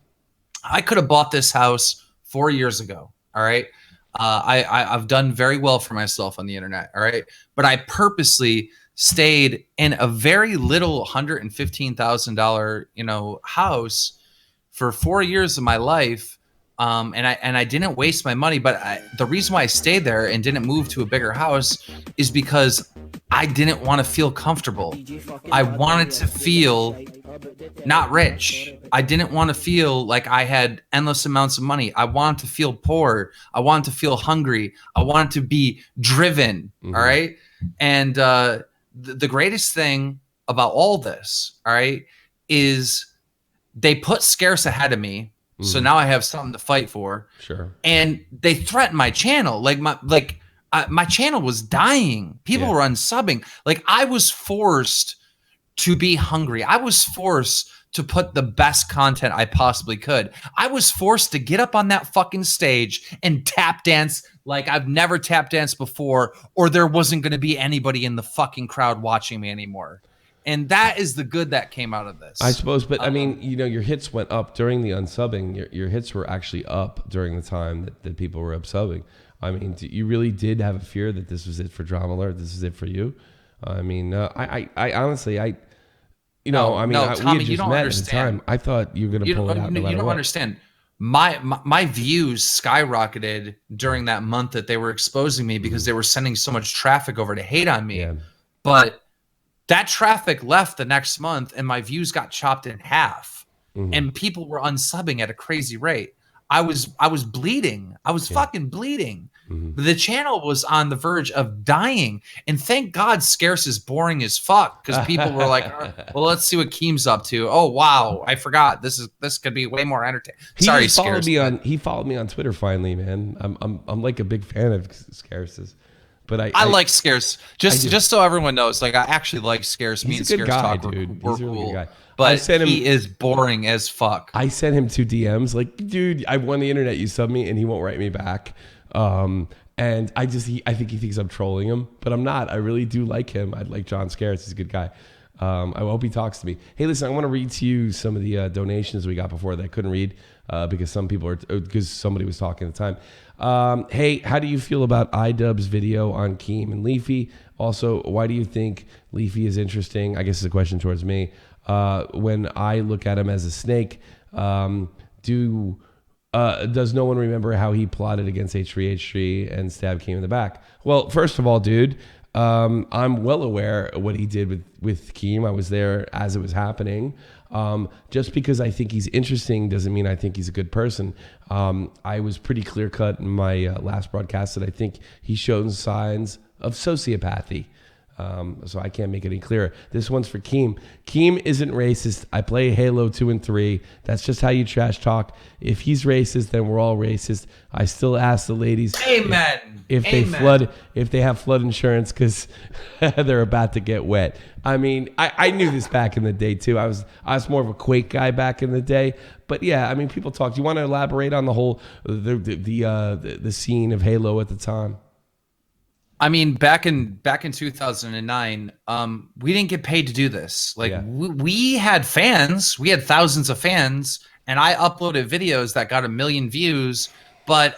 I could have bought this house 4 years ago. All right. I've done very well for myself on the internet. All right. But I purposely stayed in a very little $115,000, house for 4 years of my life. And I didn't waste my money, but the reason why I stayed there and didn't move to a bigger house is because I didn't want to feel comfortable. I wanted to feel not rich. I didn't want to feel like I had endless amounts of money. I wanted to feel poor. I wanted to feel hungry. I wanted to be driven. All right. And the greatest thing about all this, all right, is they put scarce ahead of me. So now I have something to fight for. Sure. And they threatened my channel. My channel was dying. People were unsubbing. Like, I was forced to be hungry. I was forced to put the best content I possibly could. I was forced to get up on that fucking stage and tap dance like I've never tap danced before, or there wasn't going to be anybody in the fucking crowd watching me anymore. And that is the good that came out of this. I suppose, but I mean, your hits went up during the unsubbing. Your hits were actually up during the time that people were upsubbing. I mean, you really did have a fear that this was it for Drama Alert. This is it for you. I mean, I honestly, Tommy, we had just you don't met understand. At the time. I thought you were going to pull it out. You don't understand. My views skyrocketed during that month that they were exposing me because they were sending so much traffic over to hate on me. But that traffic left the next month, and my views got chopped in half, and people were unsubbing at a crazy rate. I was bleeding. I was fucking bleeding. The channel was on the verge of dying, and thank God Scarce is boring as fuck, because people were like, well, let's see what Keem's up to. Oh wow, I forgot. This could be way more entertaining. Sorry, Scarce. He followed me on Twitter finally, man. I'm like a big fan of Scarce's. But I like Scarce. Just so everyone knows, like, I actually like Scarce. Me and Scarce talk. Dude. We're He's a really cool. good guy. But he is boring as fuck. I sent him 2 DMs like, dude, I won the internet. You sub me, and he won't write me back. And I think he thinks I'm trolling him, but I'm not. I really do like him. I like John Scarce. He's a good guy. I hope he talks to me. Hey, listen, I want to read to you some of the donations we got before that I couldn't read because somebody was talking at the time. Hey, how do you feel about iDubbbz's video on Keem and Leafy? Also, why do you think Leafy is interesting? I guess it's a question towards me. When I look at him as a snake, does no one remember how he plotted against H3H3 and stabbed Keem in the back? Well, first of all, dude, I'm well aware of what he did with Keem. I was there as it was happening. Just because I think he's interesting doesn't mean I think he's a good person. I was pretty clear cut in my last broadcast that I think he shows signs of sociopathy. So I can't make it any clearer. This one's for Keem. Keem isn't racist. I play Halo 2 and 3. That's just how you trash talk. If he's racist, then we're all racist. I still ask the ladies if they have flood insurance because they're about to get wet. I mean, I knew this back in the day too. I was more of a Quake guy back in the day. But yeah, I mean, people talk. Do you want to elaborate on the whole the scene of Halo at the time? I mean, back in 2009, we didn't get paid to do this. Like, we had fans, we had thousands of fans, and I uploaded videos that got 1 million views, but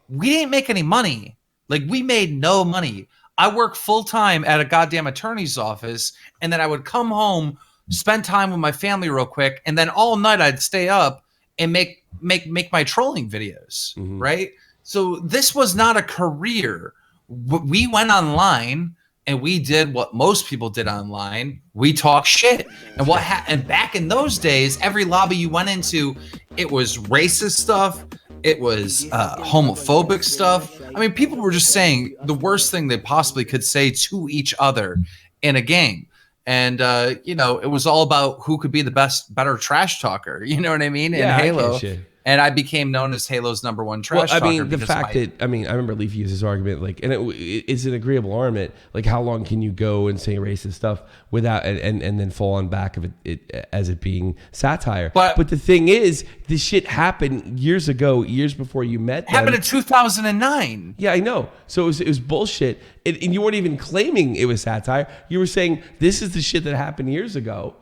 we didn't make any money. Like, we made no money. I work full time at a goddamn attorney's office, and then I would come home, spend time with my family real quick, and then all night I'd stay up and make my trolling videos, right? So this was not a career. We went online and we did what most people did online. We talk shit. And and back in those days, every lobby you went into, it was racist stuff. It was homophobic stuff. I mean, people were just saying the worst thing they possibly could say to each other in a game. And, you know, it was all about who could be the better trash talker. You know what I mean? Yeah, in Halo. I get shit. And I became known as Halo's #1 trash talker. I mean, the fact that, I remember Leafy used his argument, like, and it's an agreeable argument. Like, how long can you go and say racist stuff without, and then fall on back of it as it being satire? But the thing is, this shit happened years ago, years before you met them. Happened in 2009. Yeah, I know. So it was bullshit. And you weren't even claiming it was satire. You were saying, this is the shit that happened years ago.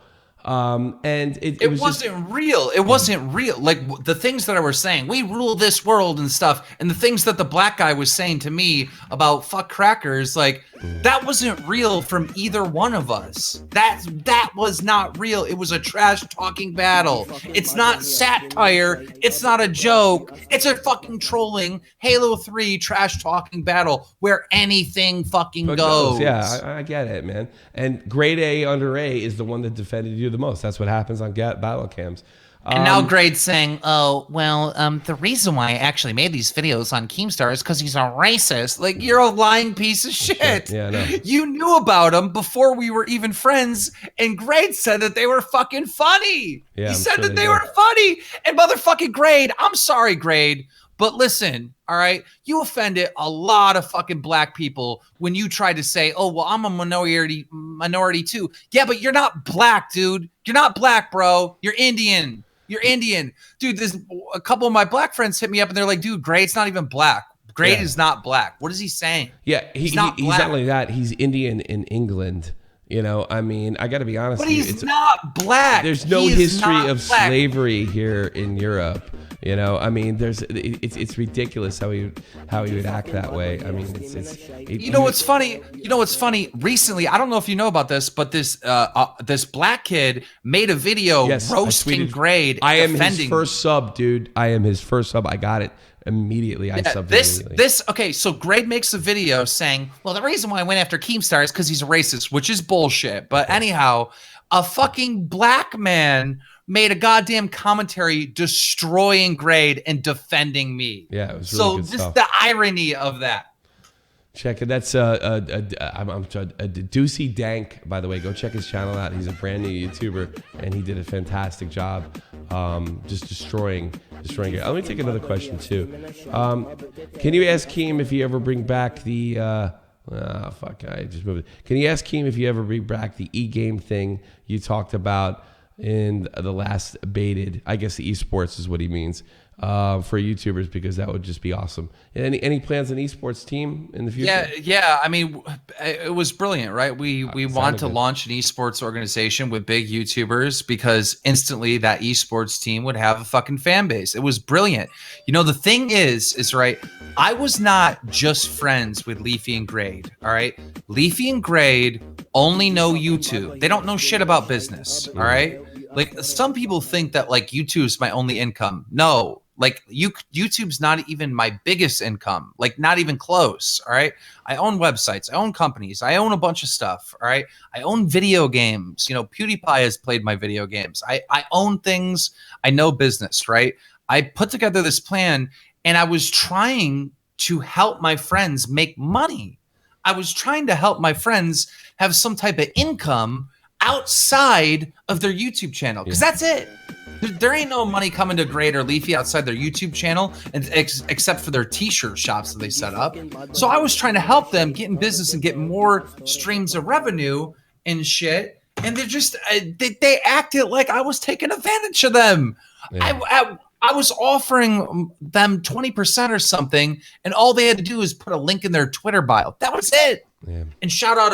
And it wasn't real. It wasn't real. Like the things that I was saying, we rule this world and stuff, and the things that the black guy was saying to me about fuck crackers, like that wasn't real from either one of us. That was not real. It was a trash talking battle. It's not satire. It's not a joke. It's a fucking trolling Halo 3 trash talking battle where anything fucking goes. Yeah, I get it, man. And grade A under A is the one that defended you the most. That's what happens on battle cams. And now Grade's saying, oh, well, the reason why I actually made these videos on Keemstar is because he's a racist. Like, you're a lying piece of shit. Yeah, I know. You knew about him before we were even friends, and Grade said that they were fucking funny. Yeah, he said that they were funny. And motherfucking Grade, I'm sorry, Grade, but listen, all right, you offended a lot of fucking black people when you tried to say, oh, well, I'm a minority too. Yeah, but you're not black, dude. You're not black, bro. You're Indian. You're Indian. Dude, a couple of my black friends hit me up and they're like, dude, Grade's not even black. Grade is not black. What is he saying? Yeah, he's not only that, he's Indian in England. You know, I mean, I got to be honest but with you. He's not black. There's no history of slavery here in Europe. You know, I mean, it's ridiculous how he would act that way. I mean, you know what's funny? You know what's funny? Recently, I don't know if you know about this, but this black kid made a video roasting Grade. I am his first sub, dude. I am his first sub. I got it immediately. I subbed immediately. Okay, so Grade makes a video saying, well, the reason why I went after Keemstar is because he's a racist, which is bullshit. But anyhow, a fucking black man made a goddamn commentary destroying Grade and defending me. Yeah, it was really good stuff. The irony of that. Check it. That's Deucey Dank, by the way. Go check his channel out. He's a brand new YouTuber, and he did a fantastic job just destroying it. Let me take another question, too. Can you ask Keem if you ever bring back the... I just moved it. Can you ask Keem if you ever bring back the e-game thing you talked about in the last baited? I guess the esports is what he means for YouTubers, because that would just be awesome. Any plans on esports team in the future? Yeah. I mean, it was brilliant, right? We want to launch an esports organization with big YouTubers because instantly that esports team would have a fucking fan base. It was brilliant. You know, the thing is right. I was not just friends with Leafy and Grade. All right, Leafy and Grade only know YouTube. They don't know shit about business. All right. Like, some people think that like YouTube's my only income. No, like YouTube's not even my biggest income, like not even close. All right. I own websites, I own companies, I own a bunch of stuff. All right. I own video games. You know, PewDiePie has played my video games. I own things. I know business, right? I put together this plan and I was trying to help my friends make money. I was trying to help my friends have some type of income outside of their YouTube channel, because that's it. There ain't no money coming to Grade or Leafy outside their YouTube channel, and except for their t-shirt shops that they set up. So I was trying to help them get in business and get more streams of revenue and shit. And they're just they acted like I was taking advantage of them. Yeah. I was offering them 20% or something, and all they had to do is put a link in their Twitter bio. That was it. Yeah. And shout out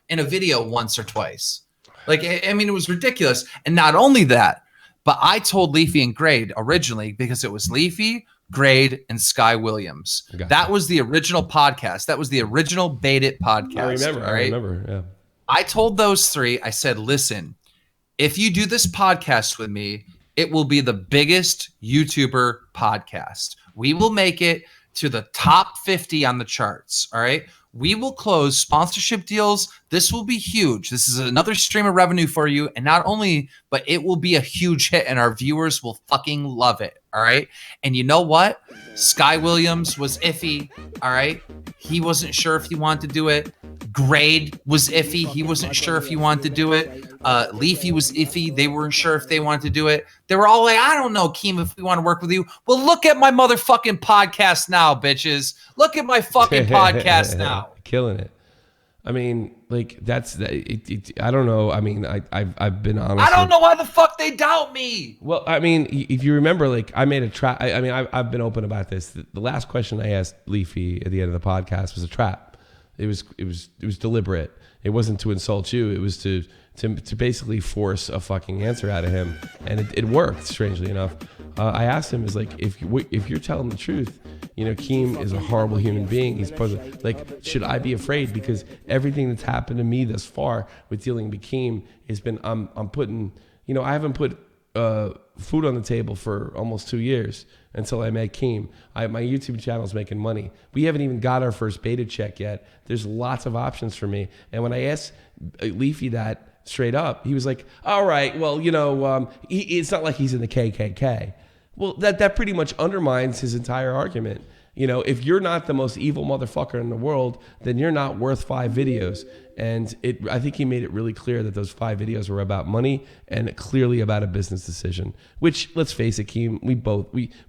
in a video once or twice. Like, I mean, it was ridiculous. And not only that, but I told Leafy and Grade originally, because it was Leafy Grade, and Sky Williams. Gotcha. That was the original podcast. That was the original Bait It podcast. I remember. Yeah. I told those three, I said, listen, if you do this podcast with me, it will be the biggest YouTuber podcast. We will make it to the top 50 on the charts. All right. We will close sponsorship deals. This will be huge. This is another stream of revenue for you. And not only, but it will be a huge hit and our viewers will fucking love it. All right. And you know what? Sky Williams was iffy. All right. He wasn't sure if he wanted to do it. Grade was iffy. He wasn't sure if he wanted to do it. Leafy was iffy. They weren't sure if they wanted to do it. They were all like, I don't know, Keem, if we want to work with you. Well, look at my motherfucking podcast now, bitches. Look at my fucking podcast now. Killing it. I mean, like that's I don't know. I mean, I've been honest. I don't know why the fuck they doubt me. Well, I mean, if you remember, like I made a trap. I mean, I've been open about this. The last question I asked Leafy at the end of the podcast was a trap. It was deliberate. It wasn't to insult you. It was to basically force a fucking answer out of him, and it worked. Strangely enough, I asked him, "Is like if you're telling the truth, you know, Keem is a horrible human being. He's supposed to, like, should I be afraid? Because everything that's happened to me thus far with dealing with Keem has been I'm putting, you know, I haven't put food on the table for almost 2 years until I met Keem. My YouTube channel is making money. We haven't even got our first beta check yet. There's lots of options for me. And when I asked Leafy that straight up, he was like, all right, well, you know, it's not like he's in the KKK. Well, that pretty much undermines his entire argument. You know, if you're not the most evil motherfucker in the world, then you're not worth 5 videos. And I think he made it really clear that those 5 videos were about money and clearly about a business decision. Which, let's face it, Keem,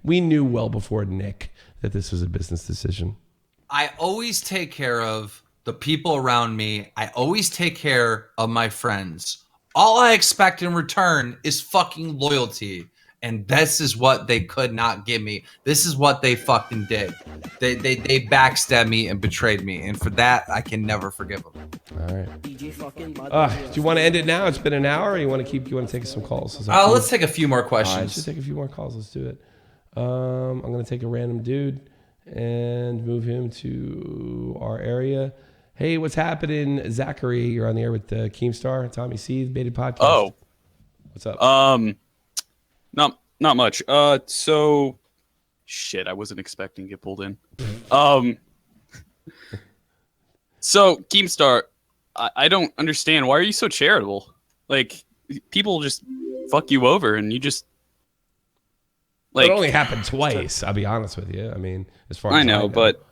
we knew well before Nick that this was a business decision. I always take care of the people around me. I always take care of my friends. All I expect in return is fucking loyalty. And this is what they could not give me. This is what they fucking did. They backstabbed me and betrayed me. And for that, I can never forgive them. All right. Do you want to end it now? It's been an hour. Or you want to take some calls? Let's take a few more questions. Let's just take a few more calls. Let's do it. I'm going to take a random dude and move him to our area. Hey, what's happening, Zachary? You're on the air with Keemstar, Tommy C, the Baited Podcast. Oh. What's up? Not much. So shit, I wasn't expecting to get pulled in. So Keemstar, I don't understand. Why are you so charitable? Like, people just fuck you over and you just like. It only happened twice, I'll be honest with you. I mean, as far as I know, but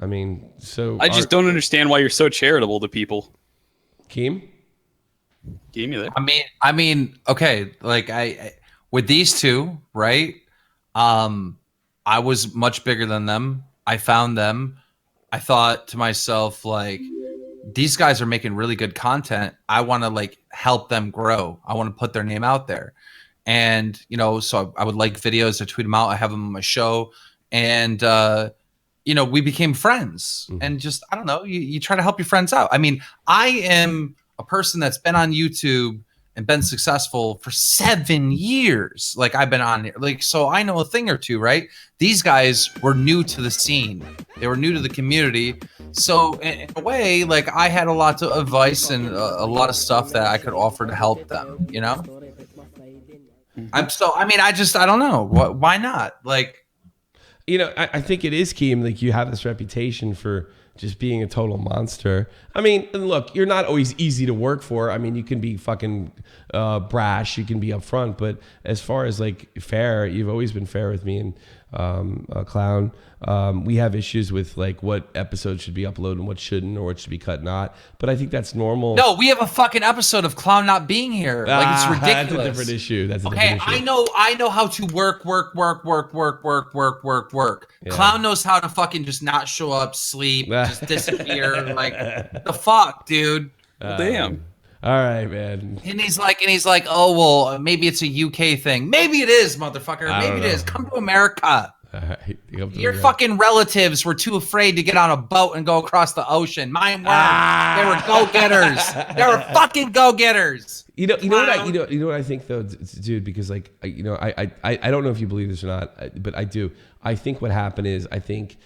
I mean, so I just don't understand why you're so charitable to people. Keem, you there? I mean, okay, like I with these two, right? I was much bigger than them. I found them. I thought to myself, like, these guys are making really good content. I want to like help them grow. I want to put their name out there. And, you know, so I would like videos, I tweet them out. I have them on my show. And, you know, we became friends. Mm-hmm. And just, I don't know, you try to help your friends out. I mean, I am a person that's been on YouTube and been successful for 7 years. Like, I've been on here, like, so I know a thing or two, right? These guys were new to the scene. They were new to the community. So in a way, like, I had a lot of advice and a lot of stuff that I could offer to help them, you know? I don't know. Why not? Like, you know, I think it is, Keem, like, you have this reputation for just being a total monster. I mean, look, you're not always easy to work for. I mean, you can be fucking brash, you can be upfront, but as far as like fair, you've always been fair with me and Clown. We have issues with like what episodes should be uploaded and what shouldn't, or what should be cut not. But I think that's normal. No, we have a fucking episode of Clown not being here. Like, it's ridiculous. That's a different issue. Okay, I know how to work. Yeah. Clown knows how to fucking just not show up, sleep, just disappear. Like, the fuck, dude. Damn. All right, man. And he's like, oh well, maybe it's a UK thing. Maybe it is, motherfucker. Maybe it is. Come to America. Your fucking relatives were too afraid to get on a boat and go across the ocean. Mine weren't. They were go-getters. They were fucking go-getters. You know what I think though, dude, because like I don't know if you believe this or not, but I do. I think what happened is I think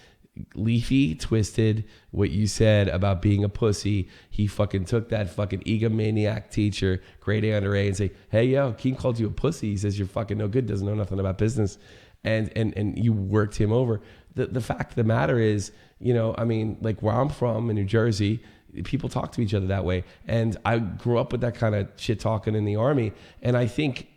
Leafy twisted what you said about being a pussy. He fucking took that fucking egomaniac teacher, grade A under A, and say, hey yo, Keem called you a pussy. He says you're fucking no good, doesn't know nothing about business. And you worked him over. The fact of the matter is, I mean, like where I'm from in New Jersey, people talk to each other that way. And I grew up with that kind of shit talking in the Army. And I think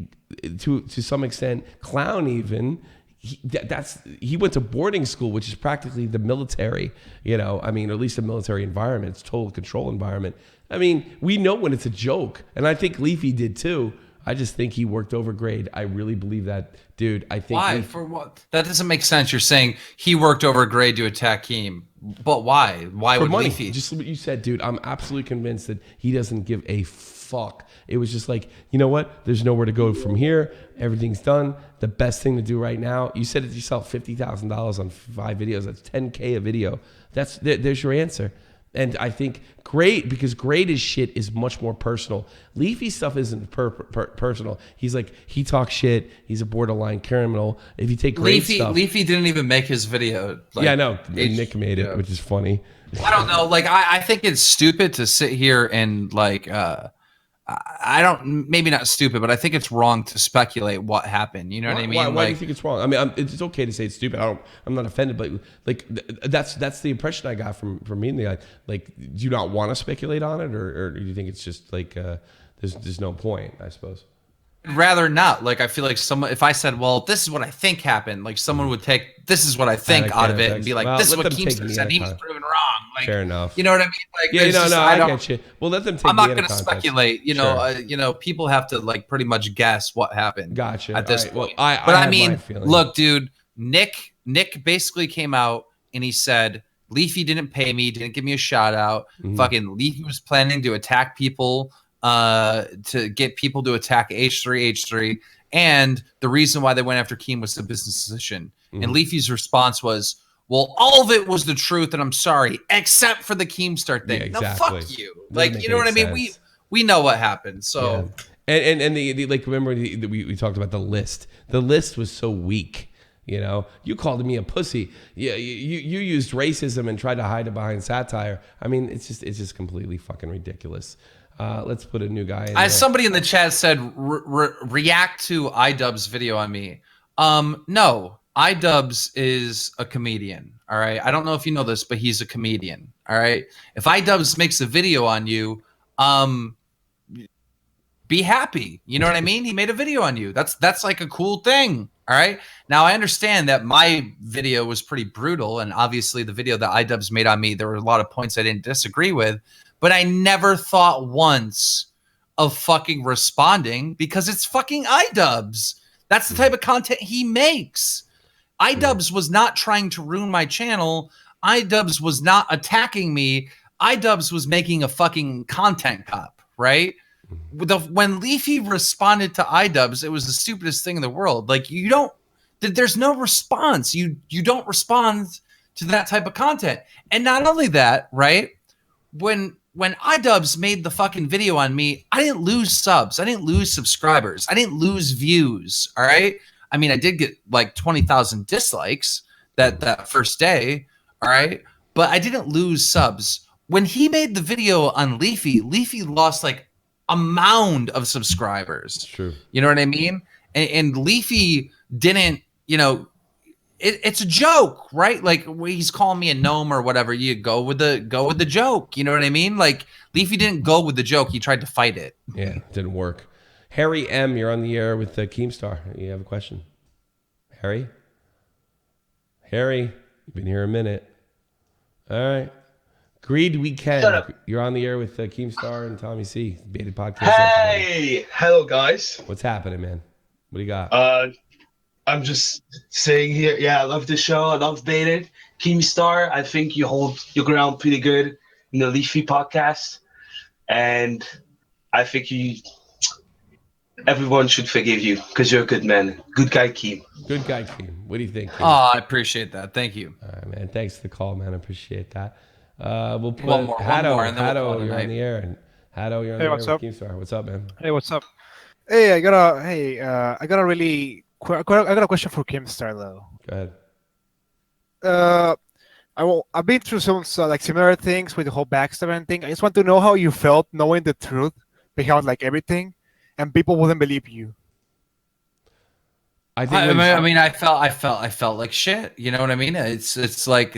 to some extent, Clown even, he went to boarding school, which is practically the military, I mean, or at least a military environment. It's total control environment. I mean, we know when it's a joke. And I think Leafy did too. I just think he worked over grade. I really believe that, dude. I think why? For what? That doesn't make sense. You're saying he worked over grade to attack Keem, but why? Why would Leafy? Just what you said, dude. I'm absolutely convinced that he doesn't give a fuck. It was just like, you know what? There's nowhere to go from here. Everything's done. The best thing to do right now. You said it yourself. $50,000 on 5 videos. That's $10K a video. There's your answer. And I think because Grade's shit is much more personal. Leafy stuff isn't personal. He's like, he talks shit. He's a borderline criminal. If you take Grade's stuff. Leafy didn't even make his video. Yeah, I know. Nick made it, which is funny. I don't know. Like, I think it's stupid to sit here and like, I don't, maybe not stupid, but I think it's wrong to speculate what happened. You know what I mean? Why do you think it's wrong? I mean, it's okay to say it's stupid. I'm not offended, but like that's the impression I got from meeting the guy. Like, do you not want to speculate on it, or do you think it's just like there's no point? I suppose. I'd rather not. Like, I feel like if I said, well, this is what I think happened, like someone would take this is what I think out of it and be like, this is what Keemstar said. He was proven wrong. Like, fair enough. You know what I mean? Like, yeah, I get you. Well, let them take. I'm not going to speculate. Sure. People have to like pretty much guess what happened. Gotcha. At this point. Well, I mean, look, dude, Nick basically came out and he said Leafy didn't pay me, didn't give me a shout out. Mm-hmm. Fucking Leafy was planning to attack people, to get people to attack H3. And the reason why they went after Keem was the business decision. Mm-hmm. And Leafy's response was, well, all of it was the truth, and I'm sorry, except for the Keemstar thing. Yeah, exactly. No, fuck you. Like, you know what I mean? We know what happened. So, yeah. and the like, remember we talked about the list. The list was so weak. You called me a pussy. Yeah, you used racism and tried to hide it behind satire. I mean, it's just completely fucking ridiculous. Let's put a new guy in there. Somebody in the chat said, react to iDubbbz video on me. No, iDubbbz is a comedian. All right. I don't know if you know this, but he's a comedian. All right. If iDubbbz makes a video on you, be happy. You know what I mean? He made a video on you. That's like a cool thing. All right. Now I understand that my video was pretty brutal, and obviously the video that iDubbbz made on me, there were a lot of points I didn't disagree with. But I never thought once of fucking responding because it's fucking iDubbbz. That's the type of content he makes. iDubbbz was not trying to ruin my channel. iDubbbz was not attacking me. iDubbbz was making a fucking content cop, right? When Leafy responded to iDubbbz, it was the stupidest thing in the world. Like, there's no response. You don't respond to that type of content. And not only that, right? When iDubbbz made the fucking video on me, I didn't lose subs. I didn't lose subscribers. I didn't lose views. All right. I mean, I did get like 20,000 dislikes that first day. All right. But I didn't lose subs. When he made the video on Leafy lost like a mound of subscribers. True. You know what I mean? And Leafy didn't, it's a joke, right? Like he's calling me a gnome or whatever. You go with the joke. You know what I mean? Like Leafy didn't go with the joke. He tried to fight it. Yeah, it didn't work. Harry M, you're on the air with the Keemstar. You have a question? Harry, you've been here a minute. All right. Greed Weekend. You're on the air with Keemstar and Tommy C. Baited Podcast. Hey, hello guys. What's happening, man? What do you got? I'm just saying here, yeah, I love the show. I love Baited. Keemstar, I think you hold your ground pretty good in the Leafy podcast. And I think everyone should forgive you because you're a good man. Good guy, Keem. Good guy, Keem. What do you think, Keem? Oh, I appreciate that. Thank you. All right, man. Thanks for the call, man. I appreciate that. We'll put One more, and then we'll call it a you're on night. the air. And Hado, you're on Hey, the what's air up? with Keemstar. What's up, man? Hey, what's up? Hey, I got a question for Keemstar though. Go ahead. I've been through some like similar things with the whole backstabbing thing. I just want to know how you felt knowing the truth behind like everything, and people wouldn't believe you. I think. I felt like shit. You know what I mean? It's like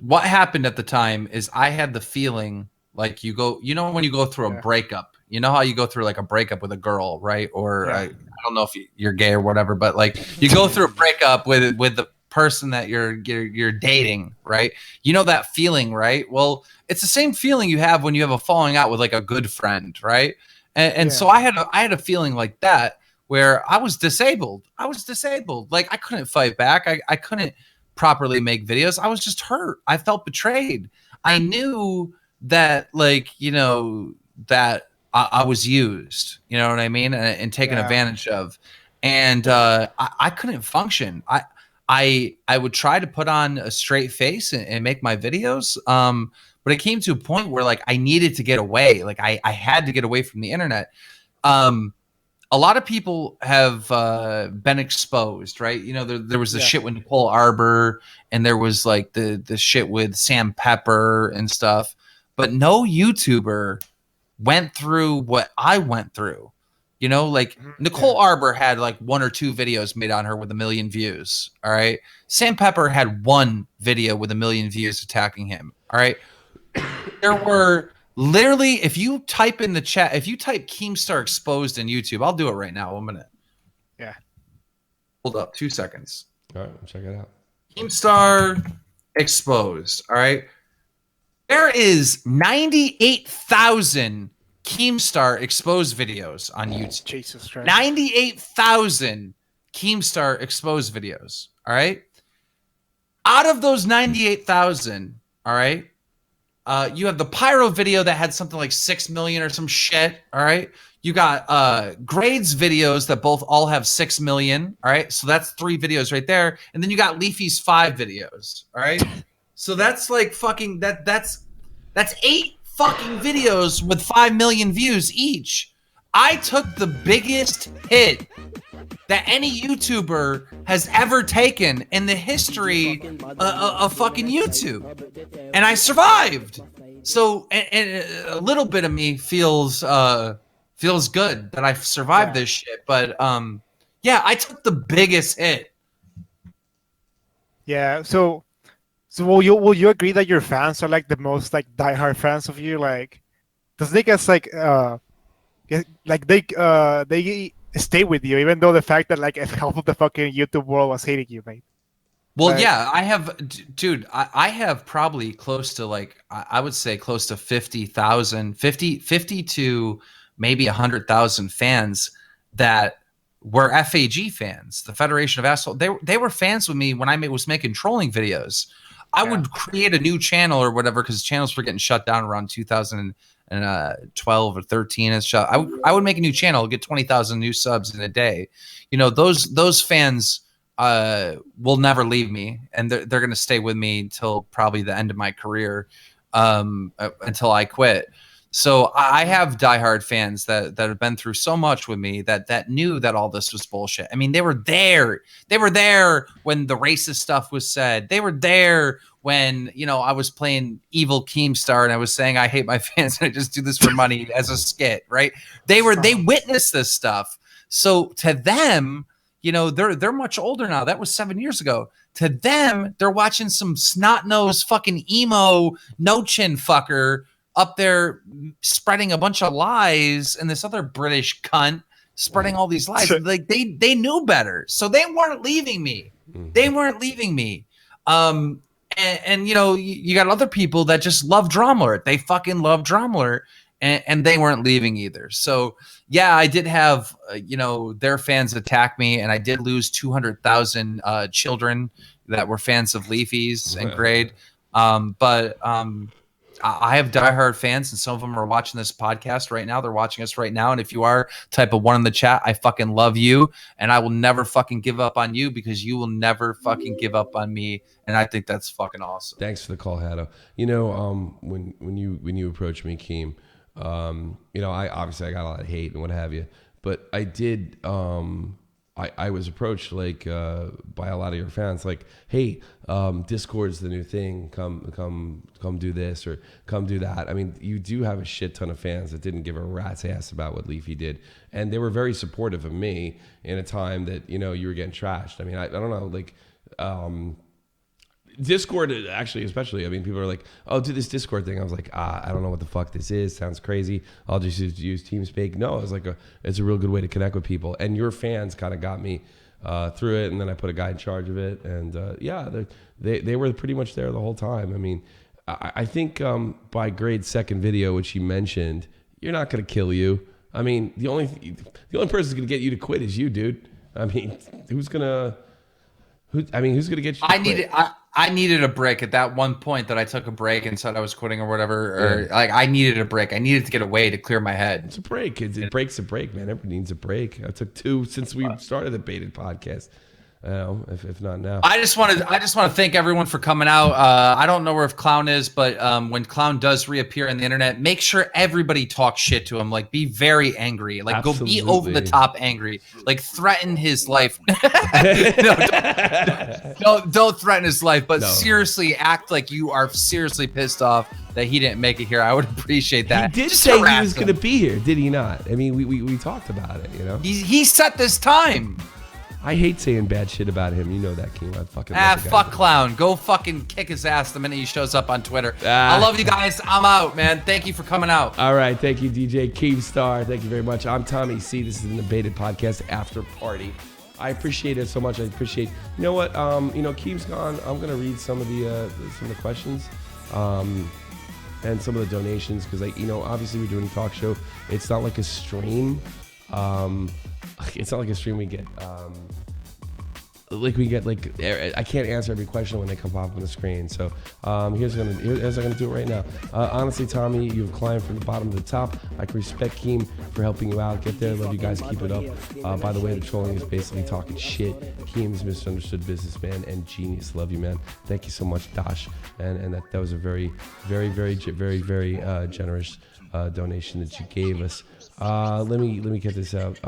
what happened at the time is I had the feeling like when you go through a breakup, you know how you go through like a breakup with a girl, right? Or I don't know if you're gay or whatever, but like you go through a breakup with the person that you're dating, right? You know that feeling, right? Well, it's the same feeling you have when you have a falling out with like a good friend, right? And so I had a feeling like that where I was disabled. Like I couldn't fight back. I couldn't properly make videos. I was just hurt. I felt betrayed. I knew that that I was used, you know what I mean? And taken advantage of. And I couldn't function. I would try to put on a straight face and make my videos. But it came to a point where like I needed to get away. Like I had to get away from the internet. A lot of people have been exposed, right? You know, there was the shit with Nicole Arbor, and there was like the shit with Sam Pepper and stuff. But no YouTuber went through what I went through. You know, like Nicole Arbor had like 1 or 2 videos made on her with 1 million views. All right. Sam Pepper had 1 video with 1 million views attacking him. All right. There were literally, if you type in the chat, if you type Keemstar exposed in YouTube, I'll do it right now. 1 minute. Yeah. Hold up 2 seconds. All right. Check it out. Keemstar exposed. All right. There is 98,000 Keemstar exposed videos on YouTube. Jesus Christ. 98,000 Keemstar exposed videos. All right. Out of those 98,000, all right, you have the Pyro video that had something like 6 million or some shit. All right. You got Grades videos that all have 6 million. All right. So that's 3 videos right there. And then you got Leafy's 5 videos. All right. So that's like fucking that's 8 fucking videos with 5 million views each. I took the biggest hit that any YouTuber has ever taken in the history of fucking YouTube, and I survived. So, and a little bit of me feels good that I survived this shit. But yeah, I took the biggest hit. Yeah. So will you agree that your fans are like the most like diehard fans of you? Like, does they guess like they stay with you even though the fact that like half of the fucking YouTube world was hating you, mate? Well, yeah, I have, dude. I have probably close to like I would say close to 50,000, 50 to maybe 100,000 fans that were FAG fans, the Federation of Asshole. They were fans with me when I was making trolling videos. I would create a new channel or whatever because channels were getting shut down around 2012 or 13 and shut. I would make a new channel, get 20,000 new subs in a day. You know, those fans will never leave me, and they're going to stay with me until probably the end of my career, until I quit. So I have diehard fans that have been through so much with me that knew that all this was bullshit. I mean, they were there. They were there when the racist stuff was said. They were there when, you know, I was playing evil Keemstar and I was saying I hate my fans and I just do this for money as a skit, right? They witnessed this stuff. So to them, you know, they're much older now. That was 7 years ago. To them, they're watching some snot-nosed fucking emo no-chin fucker up there spreading a bunch of lies, and this other British cunt spreading all these lies. Like they knew better, so they weren't leaving me. They weren't leaving me. And you know, you got other people that just love Drumler. They fucking love Drumler, and they weren't leaving either. So yeah, I did have you know, their fans attack me, and I did lose 200,000 children that were fans of Leafy's and Grade. But I have diehard fans, and some of them are watching this podcast right now. They're watching us right now. And if you are, type a 1 in the chat. I fucking love you, and I will never fucking give up on you because you will never fucking give up on me. And I think that's fucking awesome. Thanks for the call, Hatto. You know, when you approached me, Keem, you know, I got a lot of hate and what have you, but I did. I was approached like by a lot of your fans, like, hey, Discord's the new thing. Come do this or come do that. I mean, you do have a shit ton of fans that didn't give a rat's ass about what Leafy did, and they were very supportive of me in a time that, you know, you were getting trashed. I mean, I don't know, like. Discord, actually, especially, I mean, people are like, oh, do this Discord thing. I was like, I don't know what the fuck this is. Sounds crazy. I'll just use TeamSpeak. No, it was like it's a real good way to connect with people. And your fans kind of got me through it. And then I put a guy in charge of it. And yeah, they were pretty much there the whole time. I mean, I think by Grade's second video, which he mentioned, you're not going to kill you. I mean, the only person who's going to get you to quit is you, dude. I mean, who's going to get you to quit? I needed a break at that one point that I took a break and said I was quitting or whatever. Or like I needed a break. I needed to get away to clear my head. It's a break. It breaks a break, man. Everybody needs a break. I took 2 since we started the Baited podcast. If not now. I just want to thank everyone for coming out. I don't know where if Clown is, but when Clown does reappear on the internet, make sure everybody talks shit to him. Like, be very angry. Like, Absolutely. Go be over the top angry. Like, threaten his life. Don't threaten his life, but seriously act like you are seriously pissed off that he didn't make it here. I would appreciate that. He did Just say he harass was him. going to be here, did he not? I mean, we talked about it, you know? He set this time. I hate saying bad shit about him. You know that, Keem. I fucking love the guy. Fuck Clown. Go fucking kick his ass the minute he shows up on Twitter. I love you guys. I'm out, man. Thank you for coming out. All right. Thank you, DJ Keemstar. Thank you very much. I'm Tommy C. This is the Debated Podcast After Party. I appreciate it so much. I appreciate. You know what? You know, Keem's gone. I'm gonna read some of the questions, and some of the donations because you know, obviously we're doing a talk show. It's not like a stream. It's not like a stream we get. I can't answer every question when they come pop on the screen. So here's I'm gonna do it right now. Honestly, Tommy, you've climbed from the bottom to the top. I can respect Keem for helping you out. Get there. Love you guys. Keep it up. By the way, the trolling is basically talking shit. Keem's misunderstood businessman and genius. Love you, man. Thank you so much, Dash. And that was a very generous donation that you gave us. Let me get this out.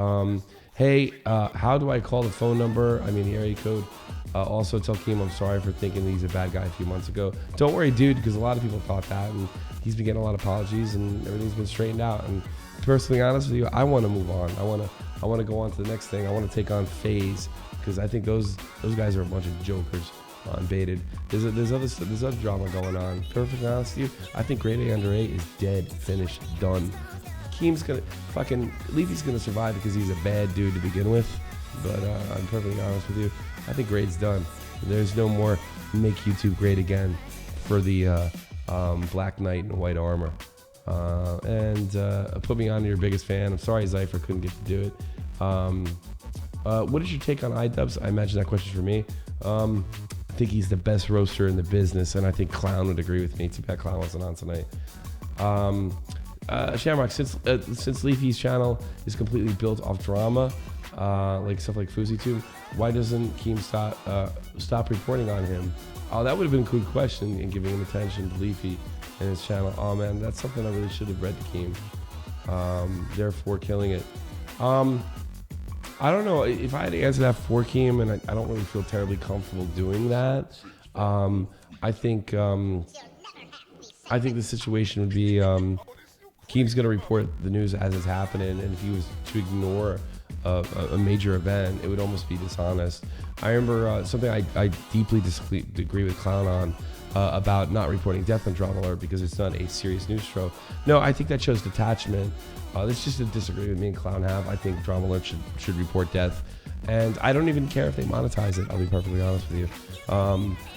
Hey, how do I call the phone number? I mean, the area code. Also, tell Keem I'm sorry for thinking that he's a bad guy a few months ago. Don't worry, dude, because a lot of people thought that, and he's been getting a lot of apologies, and everything's been straightened out. And to be personally honest with you, I want to move on. I want to go on to the next thing. I want to take on FaZe because I think those guys are a bunch of jokers. Unbaited. There's other drama going on. Perfectly honest with you, I think Grade A Under 8 is dead, finished, done. Keem's Leafy's gonna survive because he's a bad dude to begin with, but I'm perfectly honest with you. I think Grade's done. There's no more make YouTube great again for the Black Knight in white armor. And put me on to your biggest fan. I'm sorry Zypher couldn't get to do it. What is your take on iDubbbz? I imagine that question's for me. I think he's the best roaster in the business, and I think Clown would agree with me. Too bad Clown wasn't on tonight. Shamrock, since Leafy's channel is completely built off drama, like stuff like FouseyTube, why doesn't Keem stop reporting on him? Oh, that would have been a good question in giving him attention to Leafy and his channel. Oh man, that's something I really should have read to Keem. Therefore, killing it. I don't know if I had to answer that for Keem, and I don't really feel terribly comfortable doing that. I think the situation would be. Keem's going to report the news as it's happening, and if he was to ignore a major event, it would almost be dishonest. I remember something I deeply disagree with Clown on about not reporting death on Drama Alert because it's not a serious news show. No, I think that shows detachment. It's just a disagreement me and Clown have. I think Drama Alert should report death, and I don't even care if they monetize it. I'll be perfectly honest with you.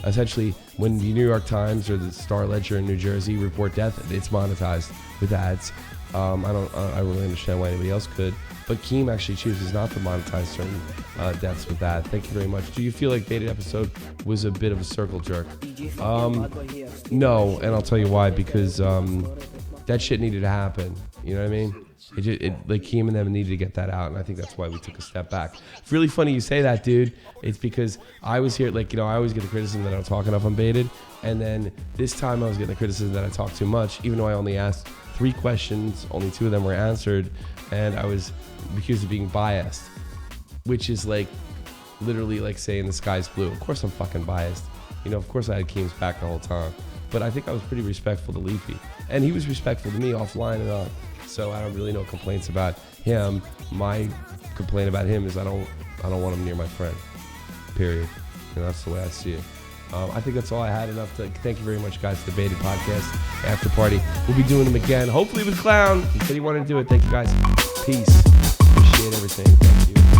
Essentially, when the New York Times or the Star Ledger in New Jersey report death, it's monetized with ads. I don't really understand why anybody else could. But Keem actually chooses not to monetize certain deaths with that. Thank you very much. Do you feel like Baited episode was a bit of a circle jerk? No, and I'll tell you why. Because that shit needed to happen. You know what I mean? Like Keem and them needed to get that out, and I think that's why we took a step back. It's really funny you say that, dude. It's because I was here, like, you know, I always get the criticism that I don't talk enough on Baited, and then this time I was getting the criticism that I talk too much, even though I only asked 3 questions, only 2 of them were answered, and I was accused of being biased, which is like literally like saying the sky's blue. Of course I'm fucking biased. You know, of course I had Keem's back the whole time, but I think I was pretty respectful to Leafy, and he was respectful to me offline and on. So I don't really know complaints about him. My complaint about him is I don't want him near my friend. Period. And that's the way I see it. I think that's all I had. Enough to thank you very much, guys, for the Baited podcast after party. We'll be doing them again, hopefully with Clown. He said he wanted to do it. Thank you, guys. Peace. Appreciate everything. Thank you.